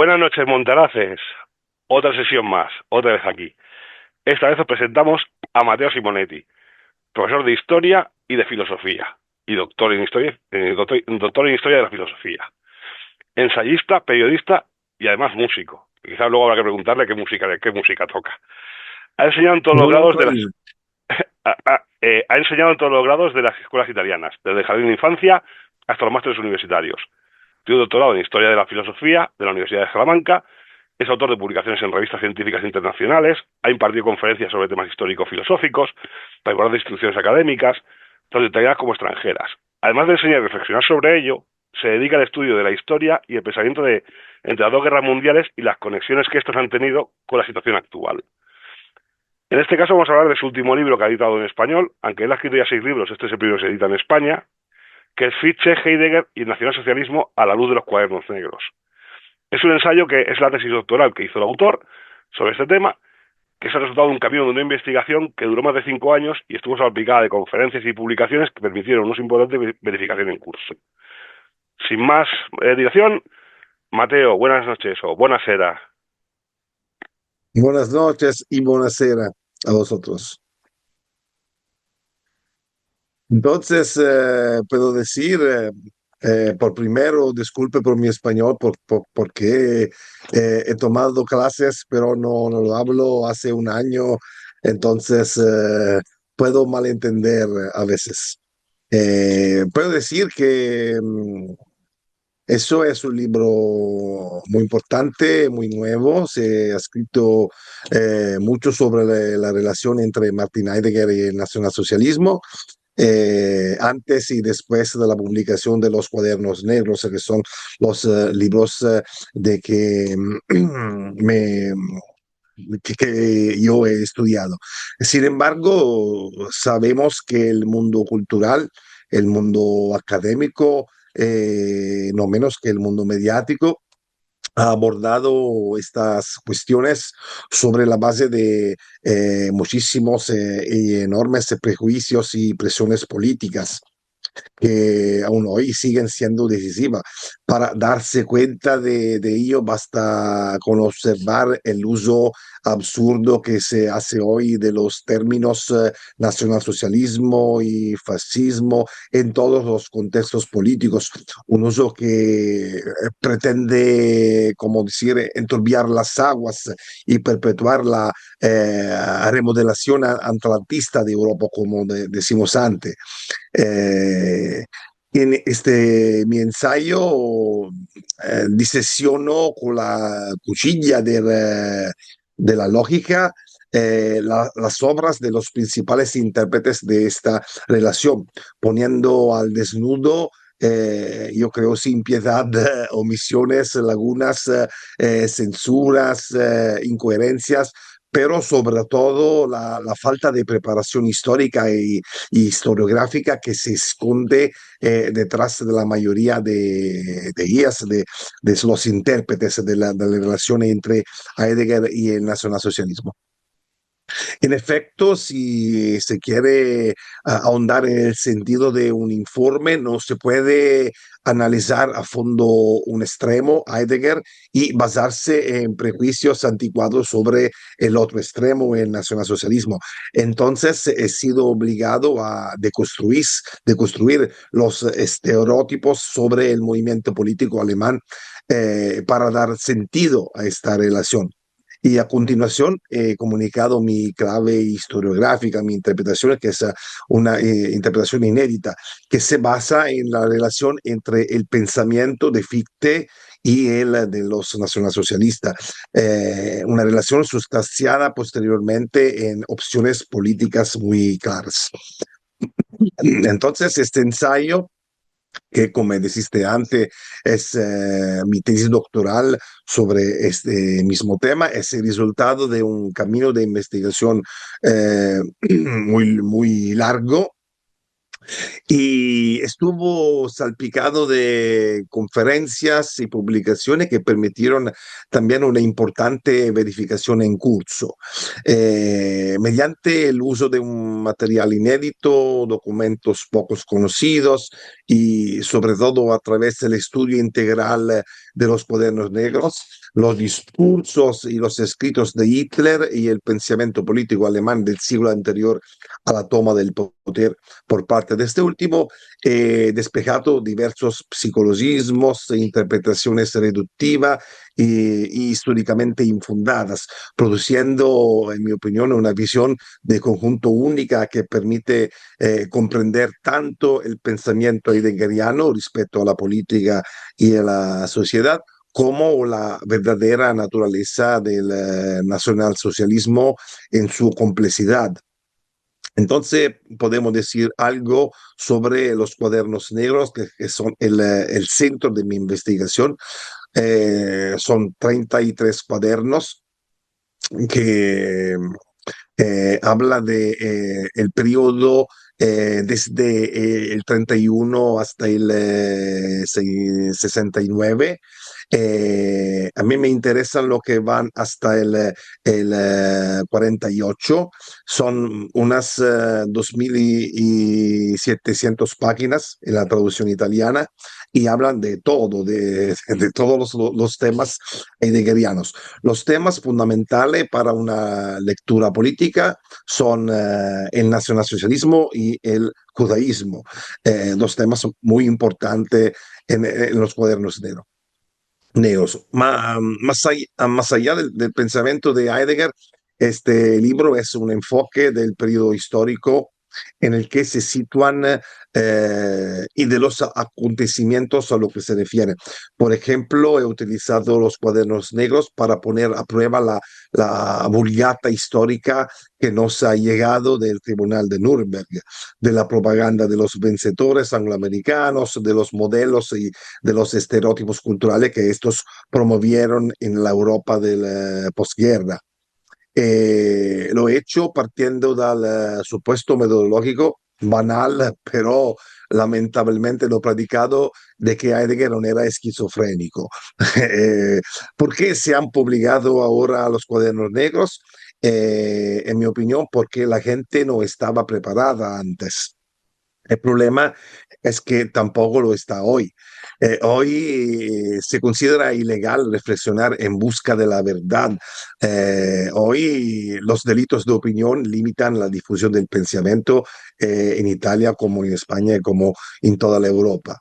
Buenas noches, Montaraces. Otra sesión más, otra vez aquí. Esta vez os presentamos a Matteo Simonetti, profesor de Historia y de Filosofía, y doctor en Historia de la Filosofía. Ensayista, periodista y además músico. Quizás luego habrá que preguntarle qué música toca. Ha enseñado en todos los No lo grados de las creo. ha enseñado en todos los grados de las escuelas italianas, desde el jardín de infancia hasta los másteres universitarios. Tiene doctorado en Historia de la Filosofía de la Universidad de Salamanca. Es autor de publicaciones en revistas científicas internacionales, ha impartido conferencias sobre temas histórico-filosóficos, para igualdad de instituciones académicas, tanto italianas como extranjeras. Además de enseñar y reflexionar sobre ello, se dedica al estudio de la historia y el pensamiento entre las dos guerras mundiales y las conexiones que estos han tenido con la situación actual. En este caso vamos a hablar de su último libro que ha editado en español, aunque él ha escrito ya 6 libros, este es el primero que se edita en España, que es Fichte, Heidegger y el nacionalsocialismo a la luz de los cuadernos negros. Es un ensayo que es la tesis doctoral que hizo el autor sobre este tema, que es el resultado de un camino de una investigación que duró más de 5 años y estuvo salpicada de conferencias y publicaciones que permitieron una importante verificación en curso. Sin más dilación, Mateo, buenas noches o buonasera. Buenas noches y buonasera a vosotros. Entonces, puedo decir, por primero, disculpe por mi español, porque he tomado clases, pero no lo hablo hace un año, entonces puedo malentender a veces. Puedo decir que eso es un libro muy importante, muy nuevo. Se ha escrito mucho sobre la relación entre Martin Heidegger y el nacionalsocialismo, antes y después de la publicación de los Cuadernos Negros, que son los libros de me, que yo he estudiado. Sin embargo, sabemos que el mundo cultural, el mundo académico, no menos que el mundo mediático, ha abordado estas cuestiones sobre la base de muchísimos y enormes prejuicios y presiones políticas que aún hoy siguen siendo decisivas. Para darse cuenta de ello, basta con observar el uso absurdo que se hace hoy de los términos nacionalsocialismo y fascismo en todos los contextos políticos, un uso que pretende, como decir, enturbiar las aguas y perpetuar la remodelación atlantista de Europa, como decimos antes. Eh, en mi ensayo disecciono con la cuchilla de la lógica las obras de los principales intérpretes de esta relación, poniendo al desnudo, yo creo sin piedad, omisiones, lagunas, censuras, incoherencias, pero sobre todo la falta de preparación histórica y historiográfica que se esconde detrás de la mayoría de ellas, de los intérpretes de la relación entre Heidegger y el nacionalsocialismo. En efecto, si se quiere ahondar en el sentido de un informe, no se puede analizar a fondo un extremo, Heidegger, y basarse en prejuicios anticuados sobre el otro extremo, el nacionalsocialismo. Entonces, he sido obligado a deconstruir los estereotipos sobre el movimiento político alemán para dar sentido a esta relación. Y a continuación he comunicado mi clave historiográfica, mi interpretación, que es una interpretación inédita, que se basa en la relación entre el pensamiento de Fichte y el de los nacionalsocialistas, una relación sustanciada posteriormente en opciones políticas muy claras. Entonces, este ensayo que como dijiste antes, es mi tesis doctoral sobre este mismo tema, es el resultado de un camino de investigación muy largo y estuvo salpicado de conferencias y publicaciones que permitieron también una importante verificación en curso. Mediante el uso de un material inédito, documentos pocos conocidos y sobre todo a través del estudio integral de los cuadernos negros, los discursos y los escritos de Hitler y el pensamiento político alemán del siglo anterior a la toma del poder por parte de este último, despejado diversos psicologismos e interpretaciones reductivas y históricamente infundadas, produciendo, en mi opinión, una visión de conjunto única que permite comprender tanto el pensamiento heideggeriano respecto a la política y a la sociedad, como la verdadera naturaleza del nacionalsocialismo en su complejidad. Entonces, podemos decir algo sobre los cuadernos negros, que son el centro de mi investigación. Son 33 cuadernos que habla de el periodo desde el 31 hasta el 69. A mí me interesan lo que van hasta el 48. Son unas 2.700 páginas en la traducción italiana y hablan de todo, de todos los temas heideggerianos. Los temas fundamentales para una lectura política son el nacionalsocialismo y el judaísmo, dos temas muy importantes en los cuadernos negros. Más allá del pensamiento de Heidegger, este libro es un enfoque del periodo histórico en el que se sitúan y de los acontecimientos a lo que se refiere. Por ejemplo, he utilizado los cuadernos negros para poner a prueba la vulgata histórica que nos ha llegado del Tribunal de Nuremberg, de la propaganda de los vencedores angloamericanos, de los modelos y de los estereotipos culturales que estos promovieron en la Europa de la posguerra. Lo he hecho partiendo dal supuesto metodológico banal, però lamentabilmente l'ho praticato, de que Heidegger non era esquizofrénico. ¿Por qué se han publicado ahora los cuadernos negros? En mi opinión, porque la gente no estaba preparada antes. El problema es que tampoco lo está hoy. Hoy se considera ilegal reflexionar en busca de la verdad. Hoy los delitos de opinión limitan la difusión del pensamiento en Italia como en España y como en toda la Europa.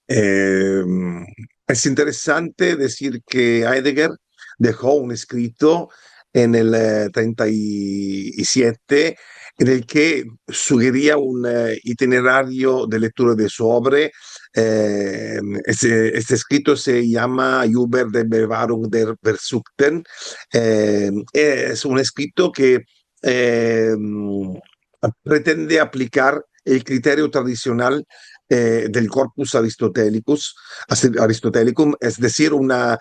Eh, es interesante decir que Heidegger dejó un escrito en el 37 en el que sugería un itinerario de lectura de su obra. Este escrito se llama Über der Bewahrung der Versuchten. Es un escrito que eh, pretende aplicar el criterio tradicional del corpus aristotelicum, es decir, una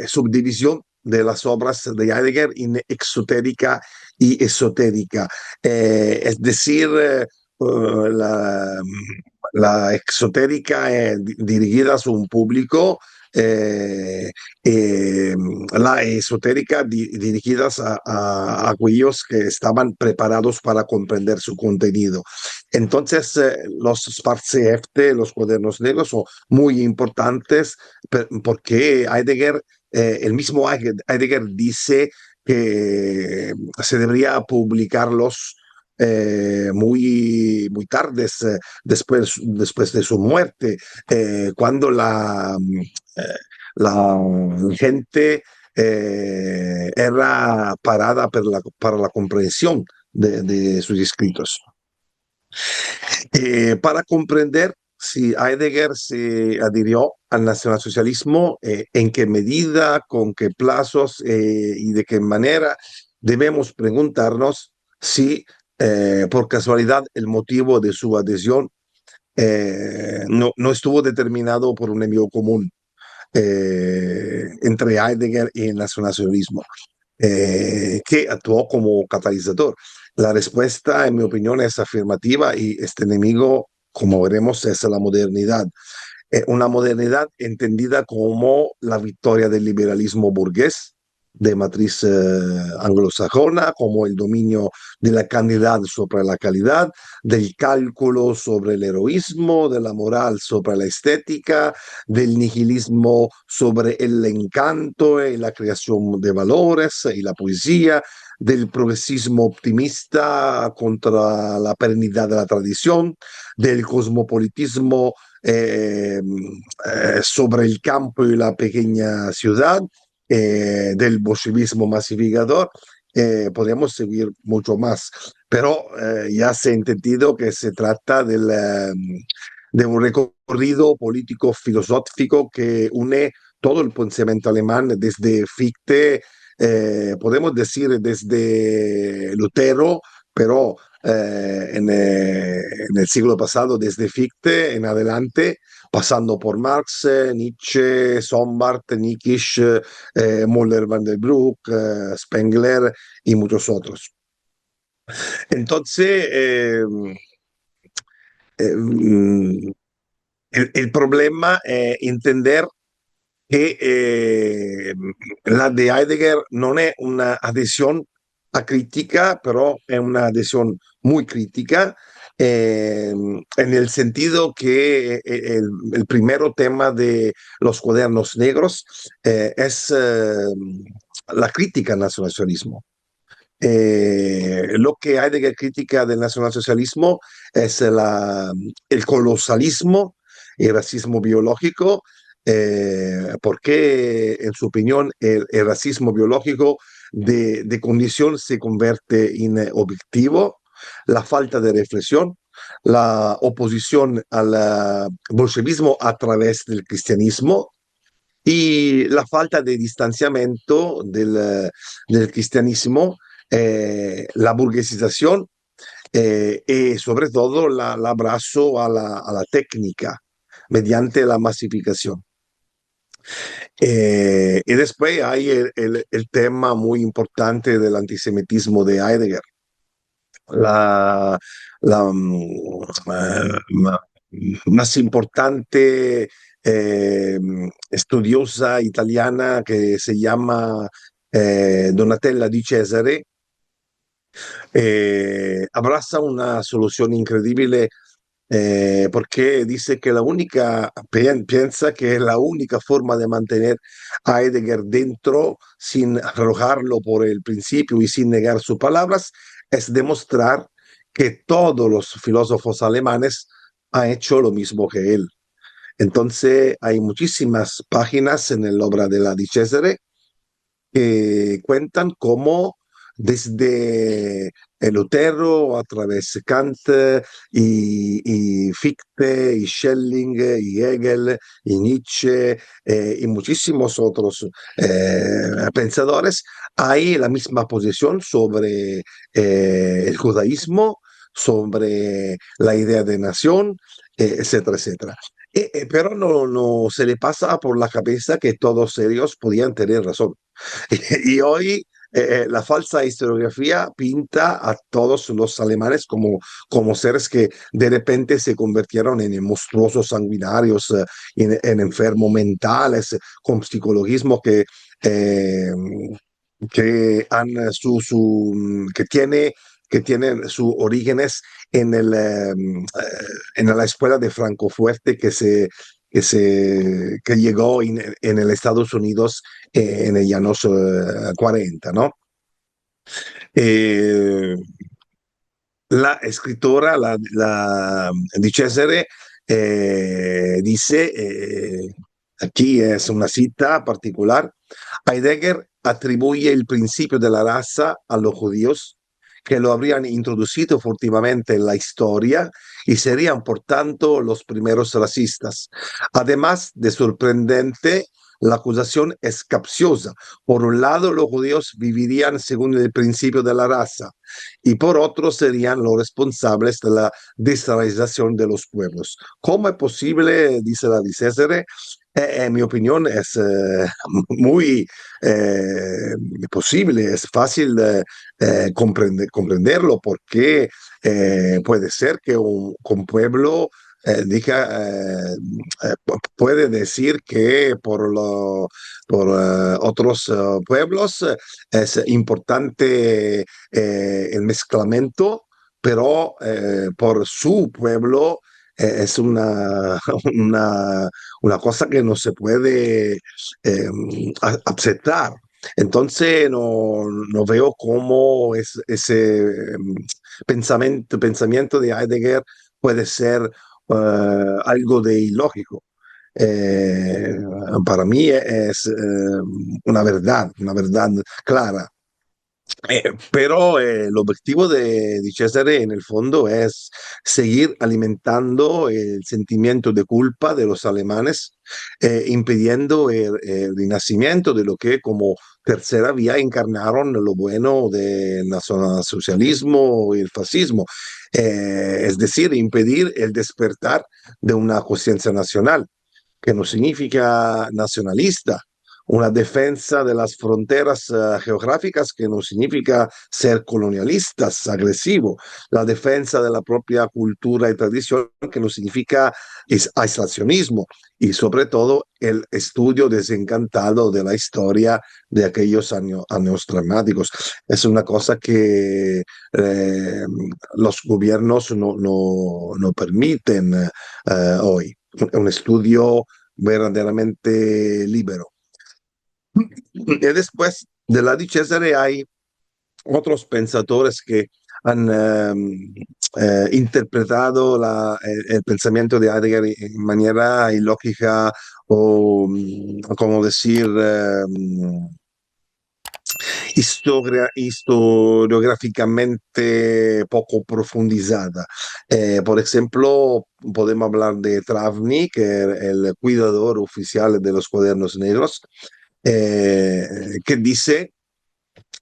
subdivisión de las obras de Heidegger en exotérica y esotérica. Es decir, la exotérica dirigida a un público, eh, eh, la esotérica dirigidas a aquellos que estaban preparados para comprender su contenido. Entonces, los Spartshefte, los cuadernos negros, son muy importantes porque Heidegger, el mismo Heidegger dice que se debería publicarlos muy tardes, después de su muerte, cuando la gente era parada para la comprensión de sus escritos. Para comprender si Heidegger se adhirió al nacionalsocialismo, en qué medida, con qué plazos y de qué manera, debemos preguntarnos si por casualidad el motivo de su adhesión no estuvo determinado por un enemigo común entre Heidegger y el nacionalsocialismo. que actuó como catalizador. La respuesta, en mi opinión, es afirmativa y este enemigo, como veremos, es la modernidad. Una modernidad entendida como la victoria del liberalismo burgués de matriz anglosajona, como el dominio de la cantidad sobre la calidad, del cálculo sobre el heroísmo, de la moral sobre la estética, del nihilismo sobre el encanto y la creación de valores y la poesía, del progresismo optimista contra la perennidad de la tradición, del cosmopolitismo sobre el campo y la pequeña ciudad, del bolchevismo masificador. Podríamos seguir mucho más, pero ya se ha entendido que se trata de un recorrido político filosófico que une todo el pensamiento alemán desde Fichte, podemos decir desde Lutero, pero en el siglo pasado, desde Fichte en adelante, pasando por Marx, Nietzsche, Sombart, Niekisch, Müller van der Broek, Spengler y muchos otros. Entonces, el problema es entender che la de Heidegger non è una adhesión acrítica, pero es una adhesión muy crítica, en el sentido que el primero tema de los cuadernos negros es la crítica al nacionalsocialismo. Lo que Heidegger critica del nacionalsocialismo es el colosalismo, el racismo biológico, porque en su opinión el racismo biológico de condición se convierte en objetivo, la falta de reflexión, la oposición al bolchevismo a través del cristianismo y la falta de distanciamiento del cristianismo, la burguesización y sobre todo el abrazo a la técnica mediante la masificación. Y después hay el tema muy importante del antisemitismo de Heidegger. La, la más importante estudiosa italiana que se llama Donatella Di Cesare, abraza una solución increíble porque dice que piensa que la única forma de mantener a Heidegger dentro sin arrojarlo por el principio y sin negar sus palabras es demostrar que todos los filósofos alemanes han hecho lo mismo que él. Entonces hay muchísimas páginas en la obra de la Di Cesare que cuentan cómo desde Lutero a través de Kant y Fichte y Schelling y Hegel y Nietzsche y muchísimos otros pensadores hay la misma posición sobre el judaísmo, sobre la idea de nación, etcétera, etcétera. Pero no se le pasa por la cabeza que todos ellos podían tener razón. Y hoy la falsa historiografía pinta a todos los alemanes como seres que de repente se convirtieron en monstruosos sanguinarios, en enfermos mentales, con psicologismo eh, que tienen sus orígenes en la escuela de Francofuerte que llegó en el Estados Unidos en el años 40, ¿no? Eh, la escritora, la Di Cesare, dice, aquí es una cita particular, Heidegger atribuye el principio de la raza a los judíos que lo habrían introducido furtivamente en la historia y serían, por tanto, los primeros racistas. Además de sorprendente, la acusación es capciosa. Por un lado, los judíos vivirían según el principio de la raza y por otro serían los responsables de la desracialización de los pueblos. ¿Cómo es posible, dice la Di Cesare, En mi opinión es muy eh, posible, es fácil comprenderlo porque puede ser que un pueblo puede decir que por otros pueblos es importante el mezclamiento, pero por su pueblo es una una cosa que no se puede eh, aceptar. Entonces no veo cómo ese pensamiento de Heidegger puede ser algo de ilógico. Eh, para mí es una verdad clara. Pero el objetivo de Cesare en el fondo es seguir alimentando el sentimiento de culpa de los alemanes, impidiendo el renacimiento de lo que como tercera vía encarnaron lo bueno del nacionalsocialismo y el fascismo. Es decir, impedir el despertar de una conciencia nacional que no significa nacionalista, una defensa de las fronteras geográficas que no significa ser colonialistas, agresivo, la defensa de la propia cultura y tradición que no significa aislacionismo y sobre todo el estudio desencantado de la historia de aquellos años dramáticos. Es una cosa que los gobiernos no permiten hoy, un estudio verdaderamente libero. Y después de la di Cesare hay otros pensadores que han interpretado el pensamiento de Heidegger en manera ilógica o, como decir, historiográficamente poco profundizada. Por ejemplo, podemos hablar de Travni, que es el cuidador oficial de los cuadernos negros, que dice,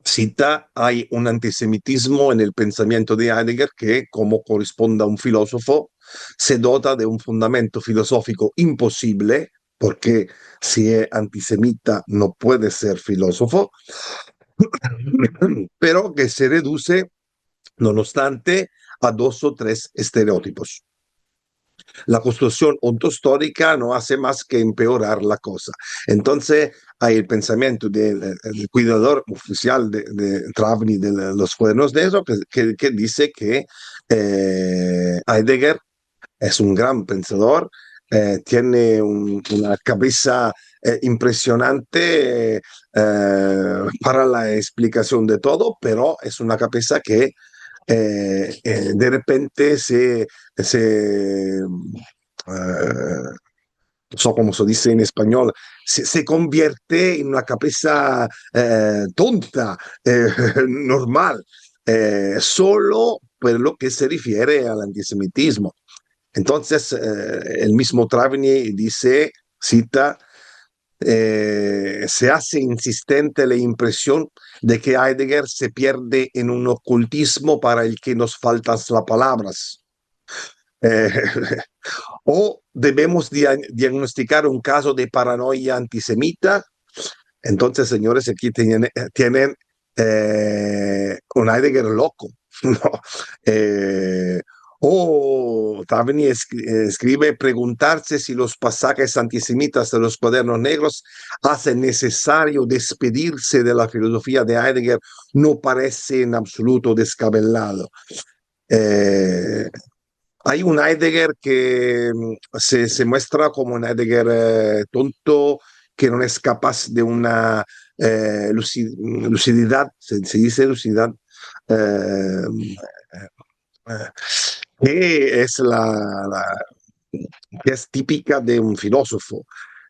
cita, hay un antisemitismo en el pensamiento de Heidegger que, como corresponde a un filósofo, se dota de un fundamento filosófico imposible, porque si es antisemita no puede ser filósofo, pero que se reduce, no obstante, a dos o tres estereotipos. La construcción ontohistórica no hace más que empeorar la cosa. Entonces, hay el pensamiento del cuidador oficial de Travni de los cuadernos de eso, que dice que Heidegger es un gran pensador, tiene una cabeza impresionante para la explicación de todo, pero es una cabeza que de repente no sé cómo se dice en español, se convierte en una cabeza tonta, normal, solo por lo que se refiere al antisemitismo. Entonces, el mismo Travni dice, cita, se hace insistente la impresión de que Heidegger se pierde en un ocultismo para el que nos faltan las palabras. Eh, o debemos diagnosticar un caso de paranoia antisemita. Entonces, señores, aquí tienen un Heidegger loco. ¿No? Eh, o Tavni escribe preguntarse si los pasajes antisemitas de los cuadernos negros hacen necesario despedirse de la filosofía de Heidegger no parece en absoluto descabellado. Eh, hay un Heidegger que se muestra como un Heidegger tonto, que no es capaz de una lucididad, se dice lucididad, eh, que es que es típica de un filósofo.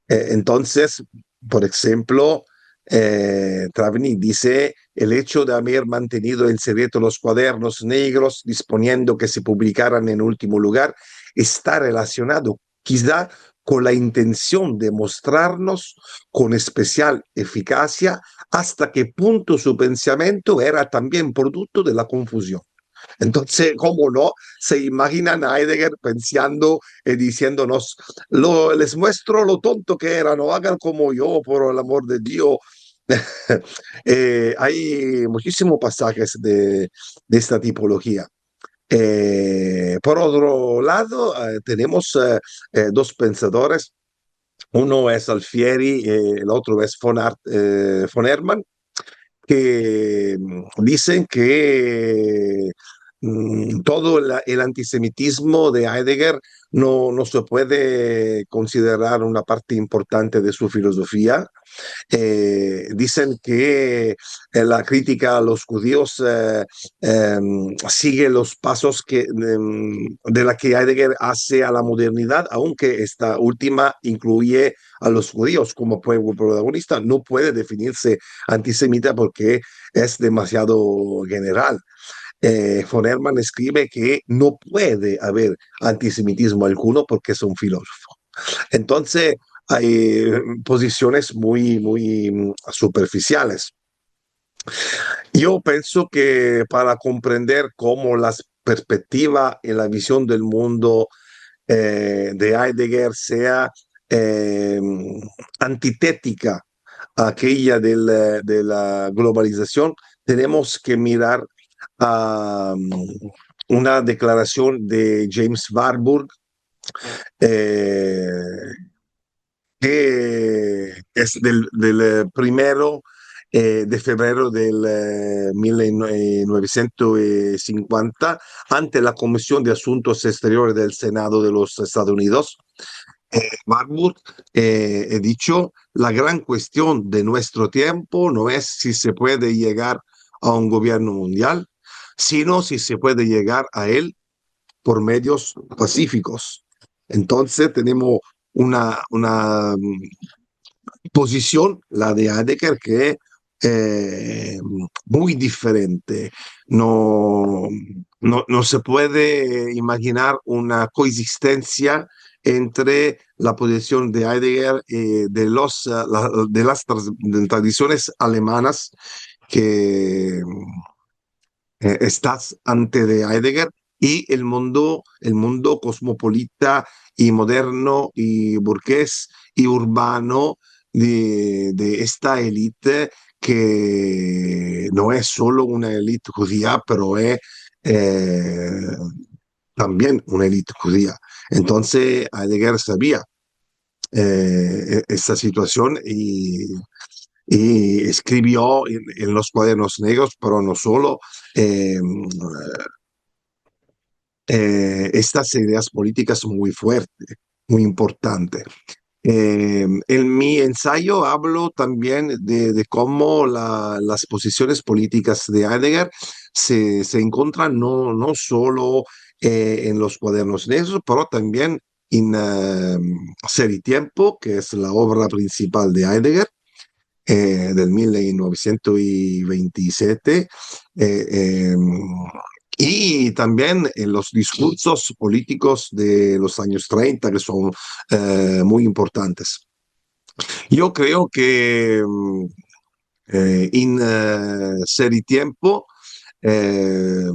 Entonces, por ejemplo, Travni dice, el hecho de haber mantenido en secreto los cuadernos negros, disponiendo que se publicaran en último lugar, está relacionado quizá con la intención de mostrarnos con especial eficacia hasta qué punto su pensamiento era también producto de la confusión. Entonces, ¿cómo no? Se imaginan a Heidegger pensando y diciéndonos, les muestro lo tonto que era, no hagan como yo, por el amor de Dios. Hay muchísimos pasajes de esta tipología. Por otro lado, tenemos dos pensadores. Uno es Alfieri, el otro es von Hermann, que dicen que todo el antisemitismo de Heidegger no se puede considerar una parte importante de su filosofía. Dicen que la crítica a los judíos sigue los pasos de la que Heidegger hace a la modernidad, aunque esta última incluye a los judíos como pueblo protagonista, no puede definirse antisemita porque es demasiado general. Von Hermann escribe que no puede haber antisemitismo alguno porque es un filósofo. Entonces, hay posiciones muy superficiales. Yo pienso que para comprender cómo la perspectiva y la visión del mundo de Heidegger sea eh, antitética a aquella de la globalización, tenemos que mirar a una declaración de James Warburg, eh, que es del primero de febrero del 1950 ante la Comisión de Asuntos Exteriores del Senado de los Estados Unidos. Warburg he dicho, la gran cuestión de nuestro tiempo no es si se puede llegar a un gobierno mundial, sino si se puede llegar a él por medios pacíficos. Entonces tenemos una posición, la de Heidegger, que es muy diferente. No se puede imaginar una coexistencia entre la posición de Heidegger y de las tradiciones alemanas que estás ante de Heidegger y el mundo cosmopolita y moderno y burgués y urbano de esta élite que no es solo una élite judía, pero es eh, también una élite judía. Entonces Heidegger sabía esta situación y escribió en los cuadernos negros, pero no solo, eh, estas ideas políticas muy fuertes, muy importantes. En mi ensayo hablo también de cómo las posiciones políticas de Heidegger se encuentran no solo en los cuadernos negros, pero también en Ser y Tiempo, que es la obra principal de Heidegger, del 1927, eh, eh, y también en los discursos políticos de los años 30, que son muy importantes. Yo creo que en Ser y Tiempo eh,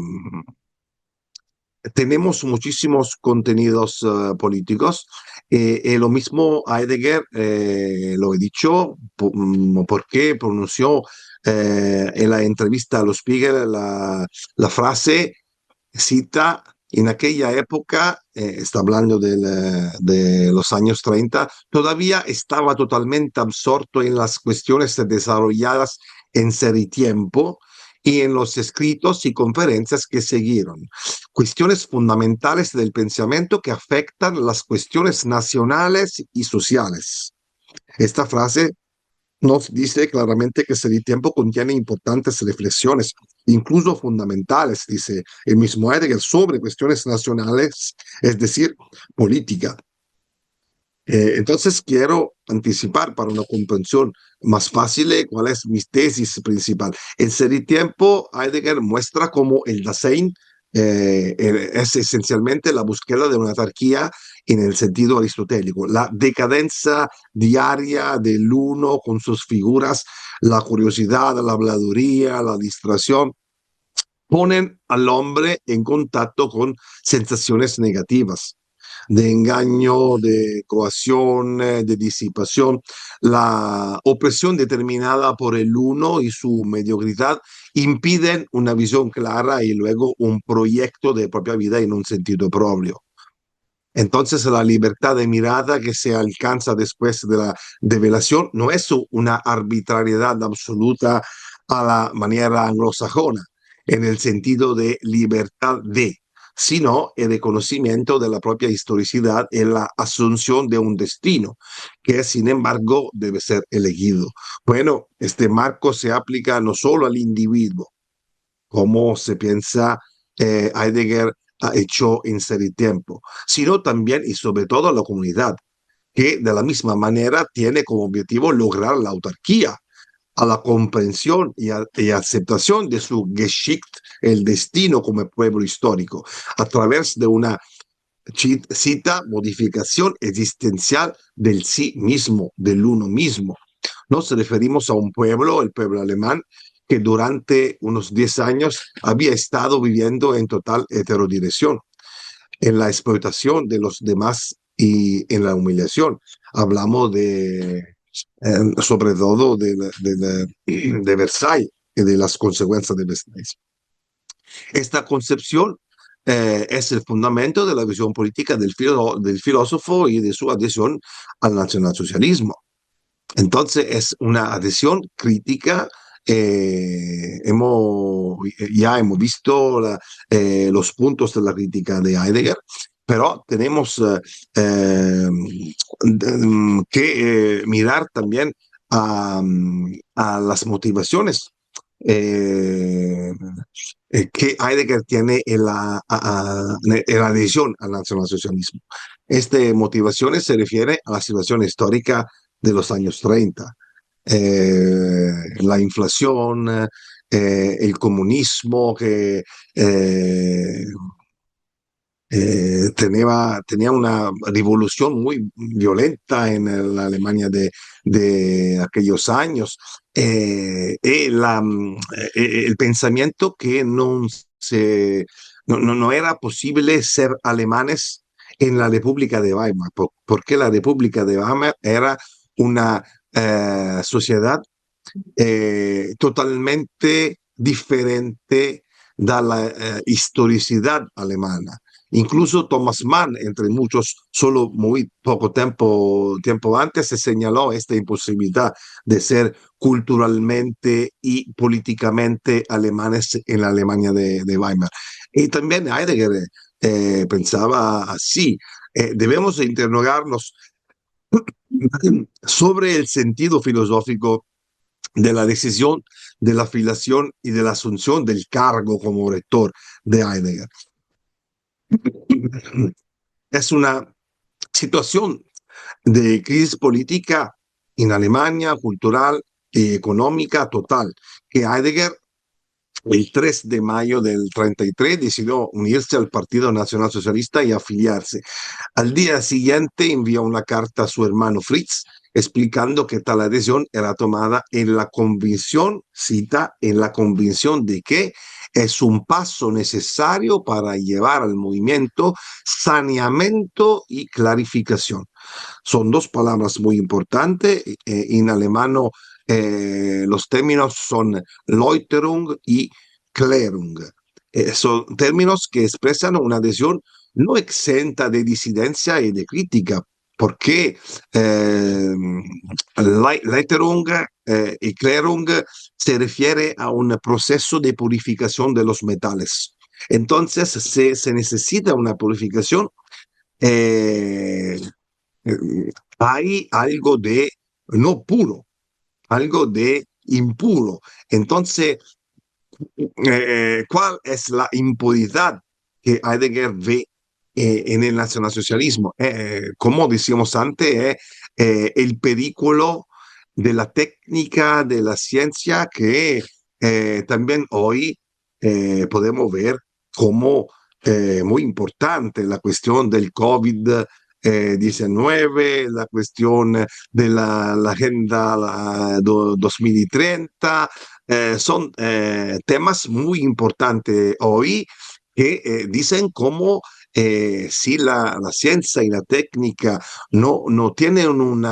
tenemos muchísimos contenidos políticos. Lo mismo Heidegger, lo he dicho, porque pronunció en la entrevista a los Spiegel la frase, cita, en aquella época, está hablando de los años 30, todavía estaba totalmente absorto en las cuestiones desarrolladas en Ser y Tiempo y en los escritos y conferencias que siguieron. Cuestiones fundamentales del pensamiento que afectan las cuestiones nacionales y sociales. Esta frase nos dice claramente que Ser y Tiempo contiene importantes reflexiones, incluso fundamentales, dice el mismo Heidegger, sobre cuestiones nacionales, es decir, política. Entonces quiero anticipar para una comprensión más fácil cuál es mi tesis principal. En Ser y Tiempo, Heidegger muestra cómo el Dasein es esencialmente la búsqueda de una anarquía en el sentido aristotélico, la decadencia diaria del uno con sus figuras, la curiosidad, la habladuría, la distracción, ponen al hombre en contacto con sensaciones negativas, de engaño, de coacción, de disipación. La opresión determinada por el uno y su mediocridad impiden una visión clara y luego un proyecto de propia vida en un sentido propio. Entonces la libertad de mirada que se alcanza después de la develación no es una arbitrariedad absoluta a la manera anglosajona, en el sentido de libertad de, sino el reconocimiento de la propia historicidad y la asunción de un destino, que sin embargo debe ser elegido. Bueno, este marco se aplica no solo al individuo, como se piensa Heidegger ha hecho en serie tiempo, sino también y sobre todo a la comunidad, que de la misma manera tiene como objetivo lograr la autarquía, a la comprensión y aceptación de su Geschicht, el destino como pueblo histórico, a través de una cita modificación existencial del sí mismo, del uno mismo. Nos referimos a un pueblo, el pueblo alemán, que durante unos 10 años había estado viviendo en total heterodirección, en la explotación de los demás y en la humillación. Hablamos sobre todo de Versailles y de las consecuencias de Versailles. Esta concepción es el fundamento de la visión política del filósofo y de su adhesión al nacionalsocialismo. Entonces es una adhesión crítica. Ya hemos visto los puntos de la crítica de Heidegger, pero tenemos que mirar también a las motivaciones eh, que Heidegger tiene en la adhesión al nacionalsocialismo. Esta motivación se refiere a la situación histórica de los años 30. La inflación, el comunismo que tenía una revolución muy violenta en la Alemania de aquellos años. El pensamiento que no era posible ser alemanes en la República de Weimar, porque la República de Weimar era una sociedad totalmente differente dalla historicidad alemana. Incluso Thomas Mann, entre muchos, solo muy poco tiempo antes, se señaló esta imposibilidad de ser culturalmente y políticamente alemanes en la Alemania de Weimar. Y también Heidegger pensaba así. Debemos interrogarnos sobre el sentido filosófico de la decisión de la afiliación y de la asunción del cargo como rector de Heidegger. Es una situación de crisis política en Alemania, cultural y económica total, que Heidegger el 3 de mayo del 33 decidió unirse al Partido Nacional Socialista y afiliarse. Al día siguiente envió una carta a su hermano Fritz explicando que tal adhesión era tomada en la convicción, cita, en la convicción de que es un paso necesario para llevar al movimiento saneamiento y clarificación. Son dos palabras muy importantes. En alemán los términos son Läuterung y Klärung. Son términos que expresan una adhesión no exenta de disidencia y de crítica, porque Läuterung y Klärung se refiere a un proceso de purificación de los metales. Entonces se necesita una purificación. Eh, hay algo de no puro, algo de impuro. Entonces, ¿cuál es la impuridad que Heidegger ve en el nacionalsocialismo? Como decíamos antes, el perículo de la técnica, de la ciencia, que también hoy podemos ver como muy importante la cuestión del COVID-19, la cuestión de la Agenda 2030, son temas muy importantes hoy que dicen cómo si la ciencia y la técnica no tienen un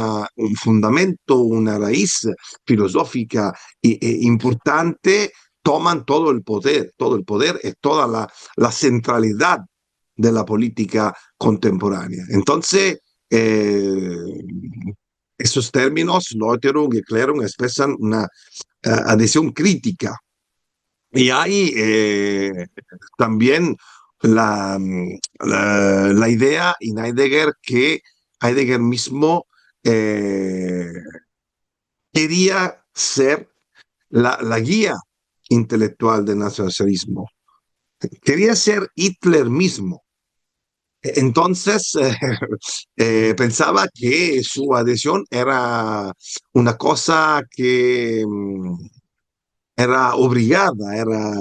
fundamento, una raíz filosófica importante, toman todo el poder y toda la centralidad de la política contemporánea. Entonces, esos términos, Leuterung y Klärung, expresan una adhesión crítica. Y hay también la idea en Heidegger que Heidegger mismo eh, quería ser la guía intelectual del nacionalismo. Quería ser Hitler mismo. Entonces, pensaba que su adhesión era una cosa que era obligada, era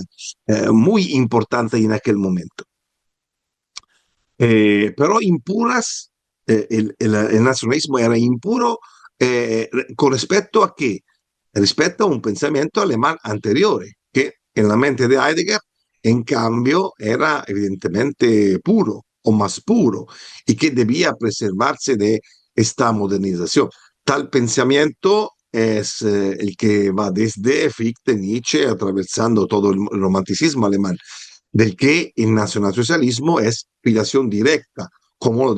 muy importante en aquel momento. Pero impuras, el nacionalismo era impuro con respecto a qué? Respecto a un pensamiento alemán anterior, que en la mente de Heidegger, en cambio, era evidentemente puro o más puro y que debía preservarse de esta modernización. Tal pensamiento es el que va desde Fichte, Nietzsche, atravesando todo el romanticismo alemán, del que el nacionalsocialismo es filiación directa, como lo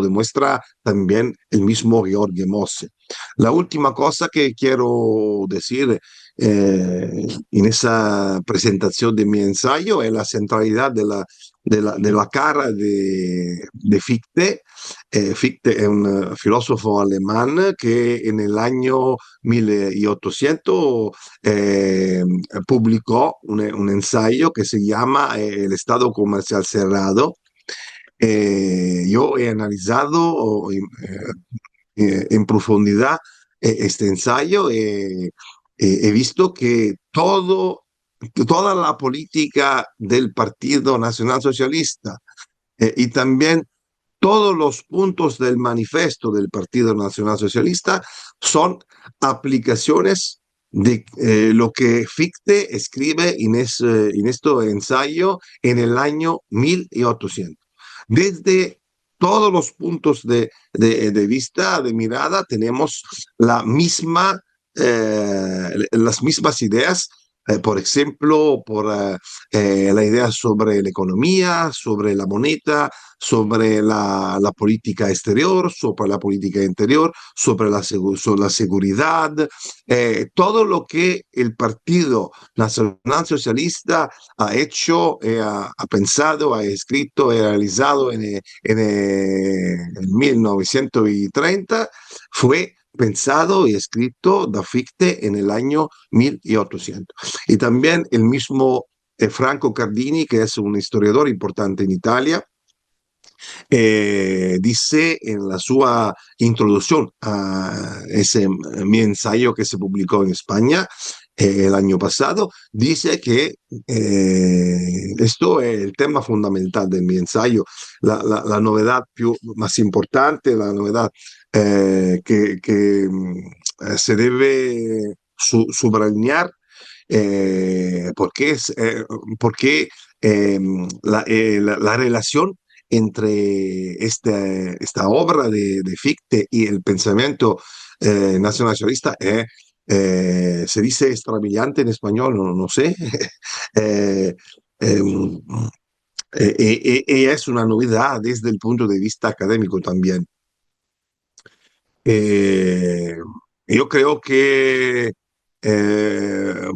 demuestra también el mismo George Mosse. La última cosa que quiero decir en esa presentación de mi ensayo es la centralidad de la cara de Fichte. Fichte es un filósofo alemán que en el año 1800 publicó un ensayo que se llama El Estado Comercial Cerrado. Yo he analizado en profundidad este ensayo. He visto que toda la política del Partido Nacional Socialista y también todos los puntos del manifiesto del Partido Nacional Socialista son aplicaciones de lo que Fichte escribe en este ensayo en el año 1800. Desde todos los puntos de vista, de mirada, tenemos las mismas ideas, por ejemplo, por la idea sobre la economía, sobre la moneda, sobre la política exterior, sobre la política interior, sobre la seguridad, todo lo que el Partido Nacional Socialista ha hecho, ha pensado, ha escrito, ha realizado en 1930 fue pensado y escrito da Fichte en el año 1800. Y también el mismo Franco Cardini, que es un historiador importante en Italia, dice en la sua introducción a ese mi ensayo que se publicó en España el año pasado, dice que esto es el tema fundamental de mi ensayo, la novedad más importante, la novedad que se debe subrayar porque la relación entre esta obra de Fichte y el pensamiento nacionalsocialista se dice extravagante en español, no sé. eh, eh, es una novedad desde el punto de vista académico también. Eh, yo creo que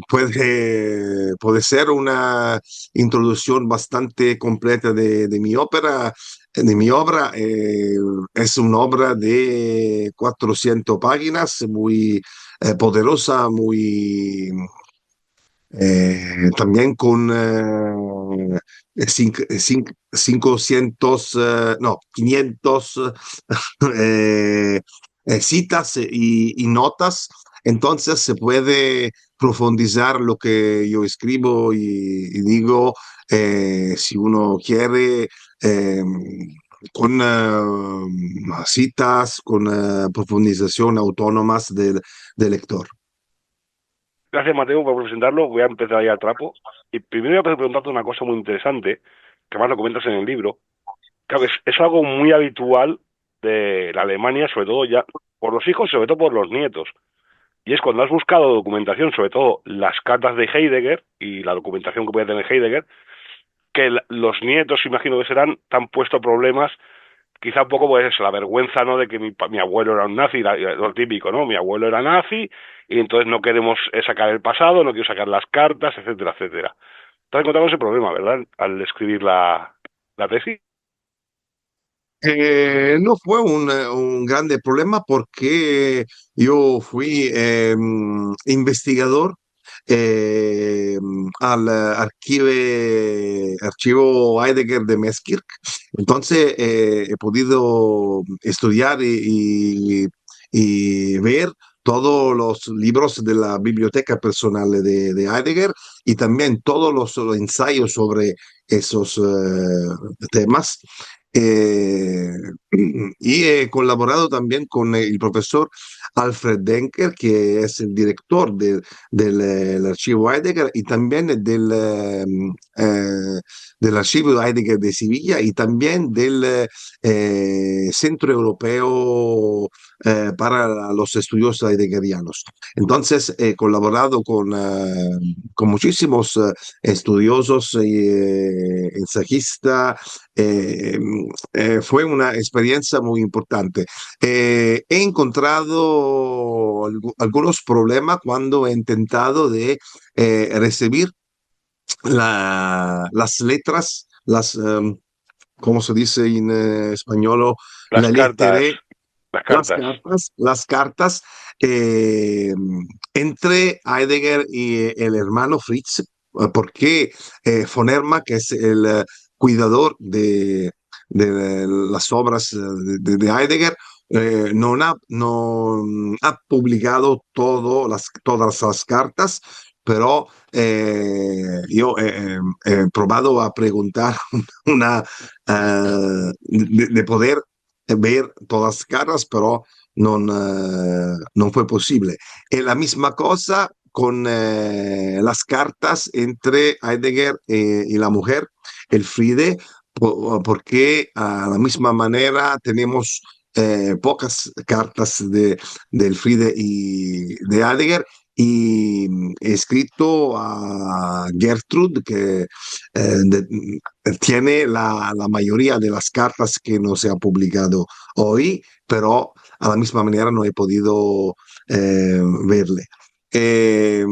puede ser una introducción bastante completa de mi ópera, de mi obra. Es una obra de 400 páginas, muy poderosa, muy también con 500, no, 500 citas y notas, entonces se puede profundizar lo que yo escribo y digo si uno quiere. Con citas, con profundización autónomas del lector. Gracias, Mateo, por presentarlo. Voy a empezar ahí al trapo. Y primero voy a preguntarte una cosa muy interesante, que más lo comentas en el libro. Claro que es algo muy habitual de la Alemania, sobre todo ya por los hijos, sobre todo por los nietos. Y es cuando has buscado documentación, sobre todo las cartas de Heidegger y la documentación que puede tener Heidegger, que los nietos, imagino que serán, tan puesto problemas, quizá un poco pues eso, la vergüenza, ¿no?, de que mi abuelo era un nazi, lo típico, ¿no? Mi abuelo era nazi y entonces no queremos sacar el pasado, no quiero sacar las cartas, etcétera, etcétera. Te has encontrado ese problema, ¿verdad? Al escribir la tesis. No fue un grande problema porque yo fui investigador al archivo Heidegger de Meskirk. Entonces he podido estudiar y ver todos los libros de la biblioteca personal de Heidegger y también todos los ensayos sobre esos temas. Eh, y he colaborado también con el profesor Alfred Denker, que es el director del archivo Heidegger y también del archivo Heidegger de Sevilla y también del Centro Europeo para los estudios heideggerianos. Entonces, he colaborado con muchísimos estudiosos y ensayistas. eh, Fue una experiencia muy importante. He encontrado algunos problemas cuando he intentado de recibir las letras, ¿cómo se dice en español? Las La cartas, lettere, las cartas. las cartas eh, entre Heidegger y el hermano Fritz, porque Von que es el cuidador de las obras de Heidegger, no ha publicado todas las cartas, pero yo he probado a preguntar una, de poder ver todas las caras, pero non fue posible. E la misma cosa con las cartas entre Heidegger y la mujer, Elfriede, porque a la misma manera tenemos pocas cartas de Elfriede y de Heidegger. Y he escrito a Gertrude, que tiene la mayoría de las cartas que no se han publicado hoy, pero a la misma manera no he podido verle. Eh,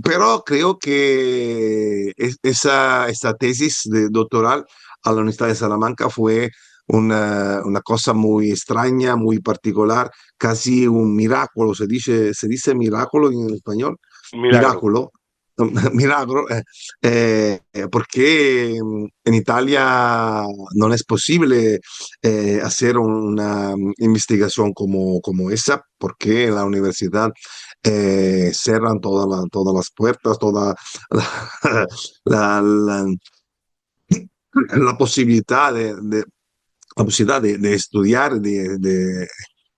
pero creo que esa tesis de doctoral a la Universidad de Salamanca fue una cosa muy extraña, muy particular, casi un milagro, se dice milagro en español, Milagro. milagro, milagro, porque en Italia no es posible hacer una investigación como esa, porque en la universidad cerran todas las puertas, toda la, la, la posibilidad la posibilidad de estudiar, de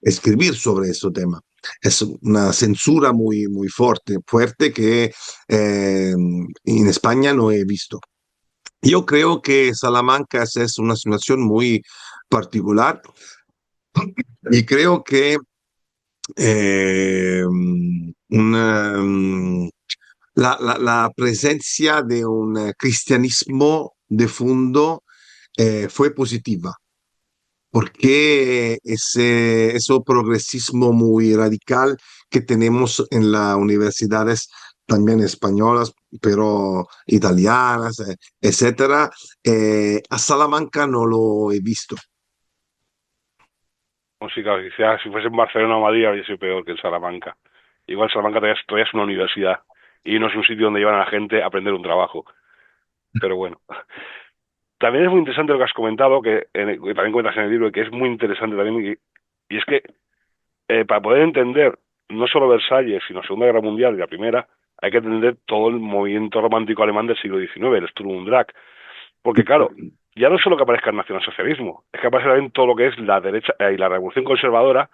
escribir sobre ese tema. Es una censura muy fuerte que en España no he visto. Yo creo que Salamanca es una situación muy particular y creo que una, la presencia de un cristianismo de fondo fue positiva, porque ese progresismo muy radical que tenemos en las universidades también españolas, pero italianas, etcétera, a Salamanca no lo he visto. O sí, claro, si fuese en Barcelona o Madrid habría sido peor que en Salamanca. Igual Salamanca todavía es una universidad y no es un sitio donde llevan a la gente a aprender un trabajo. Pero bueno. También es muy interesante lo que has comentado, que también cuentas en el libro, y que es muy interesante también, y es que para poder entender no solo Versalles, sino Segunda Guerra Mundial y la Primera, hay que entender todo el movimiento romántico alemán del siglo XIX, el Sturm und Drang. Porque claro, ya no es solo que aparezca el nacionalsocialismo, es que aparece también todo lo que es la derecha y la revolución conservadora,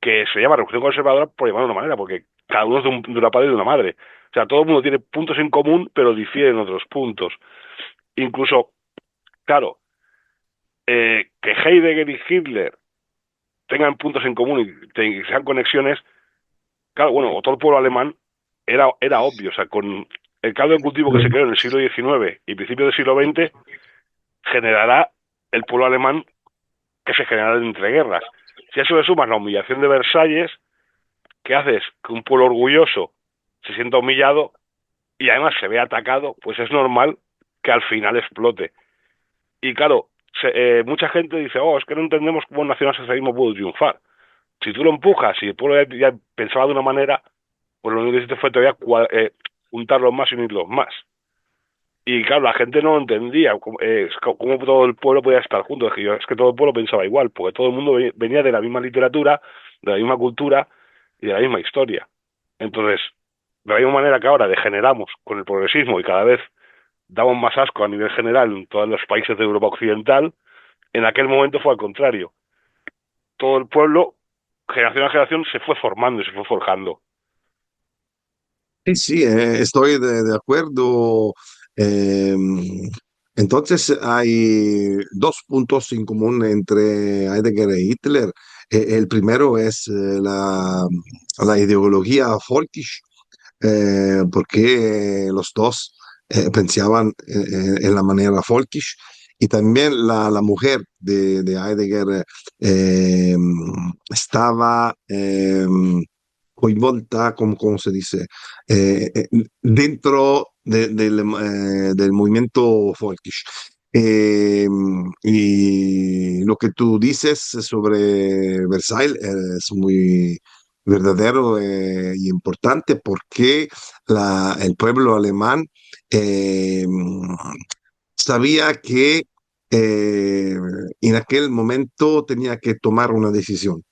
que se llama revolución conservadora por llamarlo de una manera, porque cada uno es de una padre y de una madre. O sea, todo el mundo tiene puntos en común, pero difiere en otros puntos. Incluso, claro, que Heidegger y Hitler tengan puntos en común y sean conexiones, claro, bueno, o todo el pueblo alemán era obvio, o sea, con el caldo de cultivo que se creó en el siglo XIX y principios del siglo XX, generará el pueblo alemán que se generará entre guerras. Si a eso le sumas la humillación de Versalles, ¿qué haces? Que un pueblo orgulloso se sienta humillado y además se ve atacado, pues es normal que al final explote. Y claro, mucha gente dice, oh, es que no entendemos cómo el nacionalsocialismo pudo triunfar. Si tú lo empujas y el pueblo ya pensaba de una manera, pues lo único que hiciste fue todavía juntarlos más y unirlos más. Y claro, la gente no entendía cómo todo el pueblo podía estar junto. Es que todo el pueblo pensaba igual, porque todo el mundo venía de la misma literatura, de la misma cultura y de la misma historia. Entonces, de la misma manera que ahora degeneramos con el progresismo y cada vez damos más asco a nivel general en todos los países de Europa Occidental, en aquel momento fue al contrario. Todo el pueblo, generación a generación, se fue formando y se fue forjando. Sí, sí, estoy de acuerdo. Eh, entonces hay dos puntos en común entre Heidegger e Hitler. El primero es la ideología Volkisch, porque los dos pensaban en la manera Volkisch. Y también la mujer de Heidegger eh, estaba coinvolta, como se dice, dentro del movimiento Volkisch. Eh, y lo que tú dices sobre Versailles es muy verdadero y importante porque el pueblo alemán eh, sabía que eh, en aquel momento tenía que tomar una decisión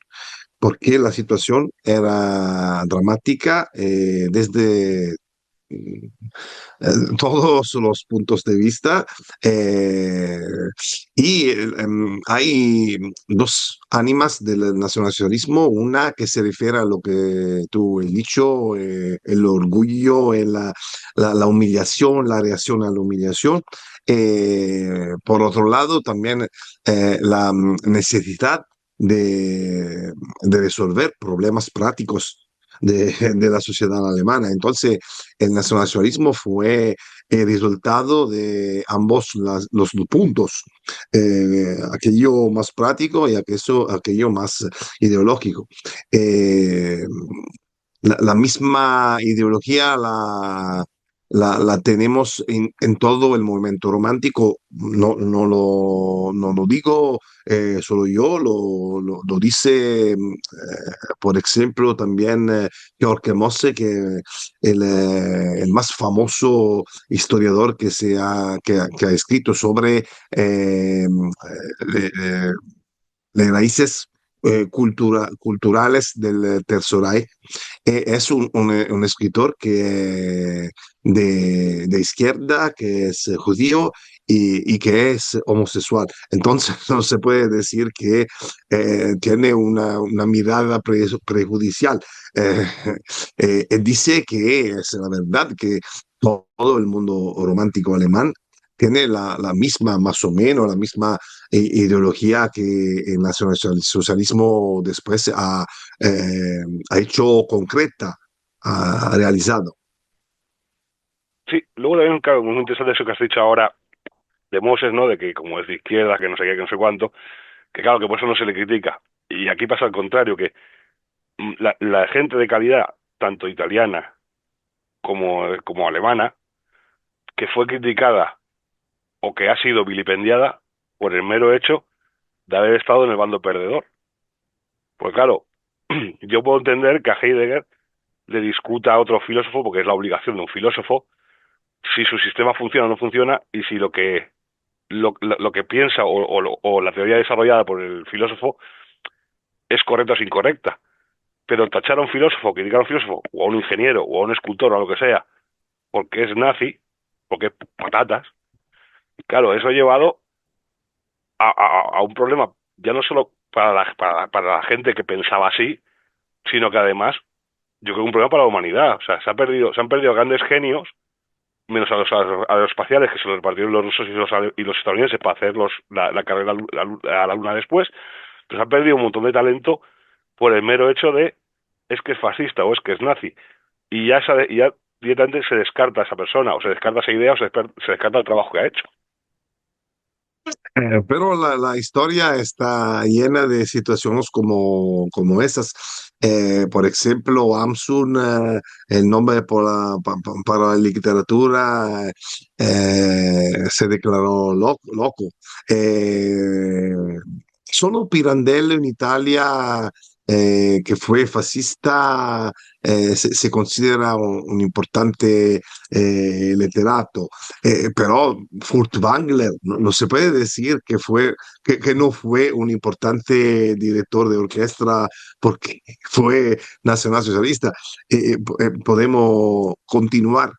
porque la situación era dramática desde todos los puntos de vista. eh, Hay dos ánimas del nacionalismo, una que se refiere a lo que tú has dicho, el orgullo, la humillación, la reacción a la humillación. Por otro lado, también la necesidad de resolver problemas prácticos de la sociedad alemana. Entonces, el nacionalismo fue el resultado de ambos los puntos, aquello más práctico y aquello más ideológico. Eh, la misma ideología la tenemos en todo el movimiento romántico. No lo digo solo yo, lo dice, por ejemplo, también Georg Mosse, que el más famoso historiador que ha escrito sobre le- las raíces culturales del Tercer Reich. Es un escritor de izquierda, que es judío y que es homosexual. Entonces no se puede decir que tiene una mirada prejudicial. Eh, Dice que es la verdad que todo el mundo romántico alemán tiene la misma, más o menos, la misma ideología que el nacionalsocialismo después ha hecho concreta, ha realizado. Sí, luego también, claro, muy interesante eso que has dicho ahora de Moses, ¿no? De que como es de izquierda, que no sé qué, que no sé cuánto, que claro, que por eso no se le critica. Y aquí pasa al contrario, que la gente de calidad, tanto italiana como alemana, que fue criticada o que ha sido vilipendiada por el mero hecho de haber estado en el bando perdedor. Pues claro, yo puedo entender que a Heidegger le discuta a otro filósofo, porque es la obligación de un filósofo, si su sistema funciona o no funciona y si lo que piensa o la teoría desarrollada por el filósofo es correcta o es incorrecta. Pero tachar a un filósofo, criticar a un filósofo, o a un ingeniero, o a un escultor, o a lo que sea, porque es nazi, porque es patatas, claro, eso ha llevado a un problema, ya no solo para la gente que pensaba así, sino que además yo creo que es un problema para la humanidad. O sea, se han perdido grandes genios, menos a los espaciales, que se los repartieron los rusos y los estadounidenses para hacer la carrera a la Luna después, pero se ha perdido un montón de talento por el mero hecho de es que es fascista o es que es nazi. Y ya directamente se descarta a esa persona, o se descarta esa idea, o se descarta el trabajo que ha hecho. Pero la historia está llena de situaciones como esas. Por ejemplo, Amsun, el nombre para la literatura, se declaró loco. Eh, Solo Pirandello in Italia, che fu fascista, se considera un importante letterato. Pero Furtwängler no se puede decir que no fue un importante director de orquesta porque fue nacionalsocialista. Podemos continuar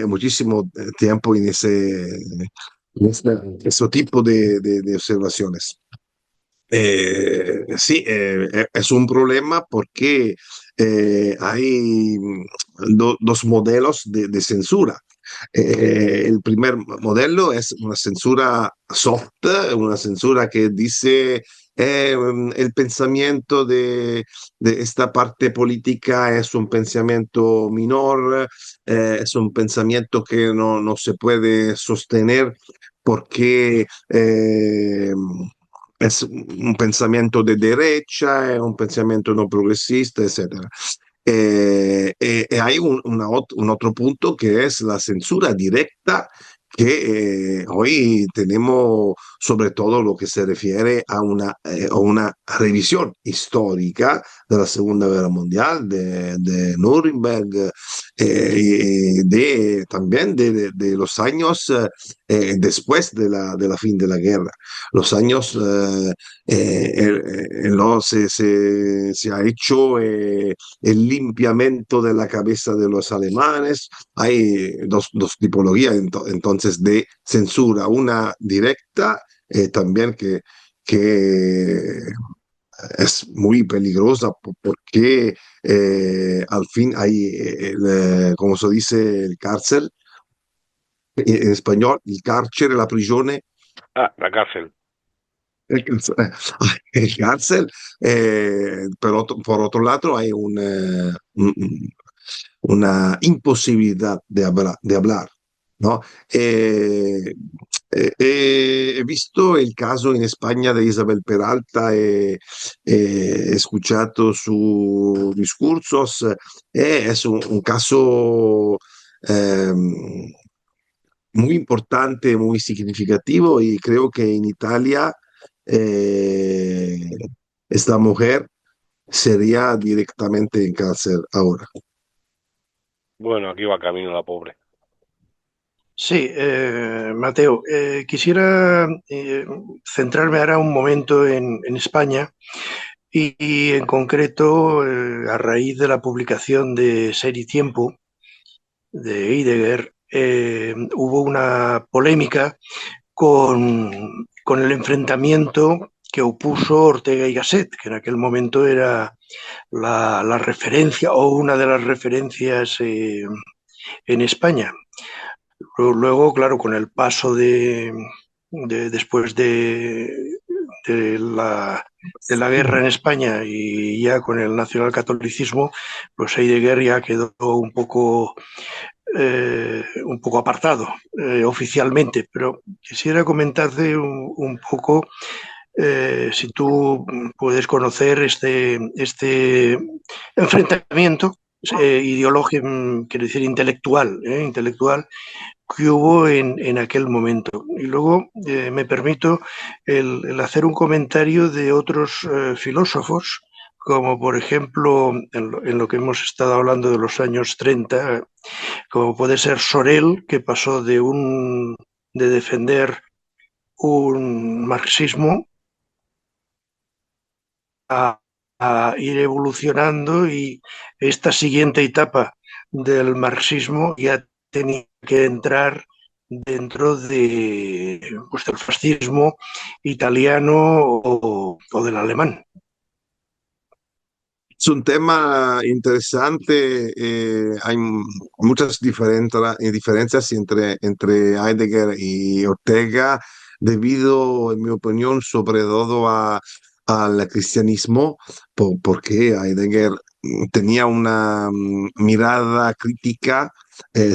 muchísimo tiempo ese tipo de observaciones. Sí, es un problema porque hay dos modelos de censura. El primer modelo es una censura soft, una censura que dice el pensamiento de esta parte política es un pensamiento menor, es un pensamiento que no se puede sostener porque es un pensamiento de derecha, es un pensamiento no progresista, etcétera. Hay un otro punto que es la censura directa que hoy tenemos sobre todo lo que se refiere a una revisión histórica de la Segunda Guerra Mundial, de Nuremberg, también de los años después de la fin de la guerra. Los años se ha hecho el limpiamiento de la cabeza de los alemanes. Hay dos tipologías entonces de censura, una directa también que es muy peligrosa porque al fin hay, como se dice, el cárcel, en español, el carcere, la prigione, Ah, la cárcel. el cárcel, pero por otro lado hay una imposibilidad de hablar, ¿no? Eh, He visto el caso en España de Isabel Peralta, he escuchado sus discursos, es un caso eh, muy importante, muy significativo y creo que en Italia eh, esta mujer sería directamente en cárcel ahora. Bueno, aquí va camino la pobre. Sí, Mateo, quisiera centrarme ahora un momento en España y en concreto a raíz de la publicación de Ser y Tiempo de Heidegger, hubo una polémica con el enfrentamiento que opuso Ortega y Gasset, que en aquel momento era la referencia o una de las referencias en España. Luego, claro, con el paso después de la guerra en España y ya con el nacionalcatolicismo, pues Heidegger ya quedó un poco apartado oficialmente. Pero quisiera comentarte un poco si tú puedes conocer este enfrentamiento ideológico, quiero decir, intelectual que hubo en aquel momento. Y luego me permito el hacer un comentario de otros filósofos, como por ejemplo en lo que hemos estado hablando de los años 30, como puede ser Sorel, que pasó de defender un marxismo a ir evolucionando, y esta siguiente etapa del marxismo ya tenía que entrar dentro pues, del fascismo italiano o del alemán. Es un tema interesante. Hay muchas diferencias entre Heidegger y Ortega, debido, en mi opinión, sobre todo al cristianismo, porque Heidegger tenía una mirada crítica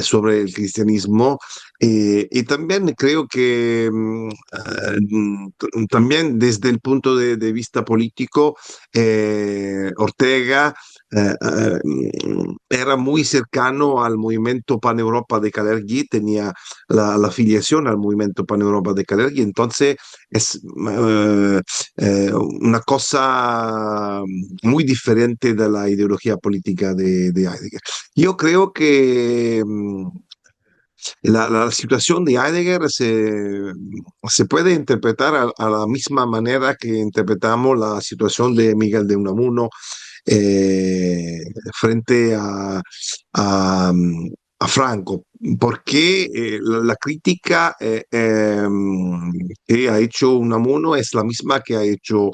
sobre el cristianismo, y también creo que también desde el punto de vista político, Ortega era muy cercano al movimiento Pan-Europa de Kalergi, tenía la afiliación al movimiento Pan-Europa de Kalergi, entonces es una cosa muy diferente de la ideología política de Heidegger. Yo creo que la situación de Heidegger se puede interpretar a la misma manera que interpretamos la situación de Miguel de Unamuno eh, frente a, a Franco, porque la crítica que ha hecho Unamuno es la misma que ha hecho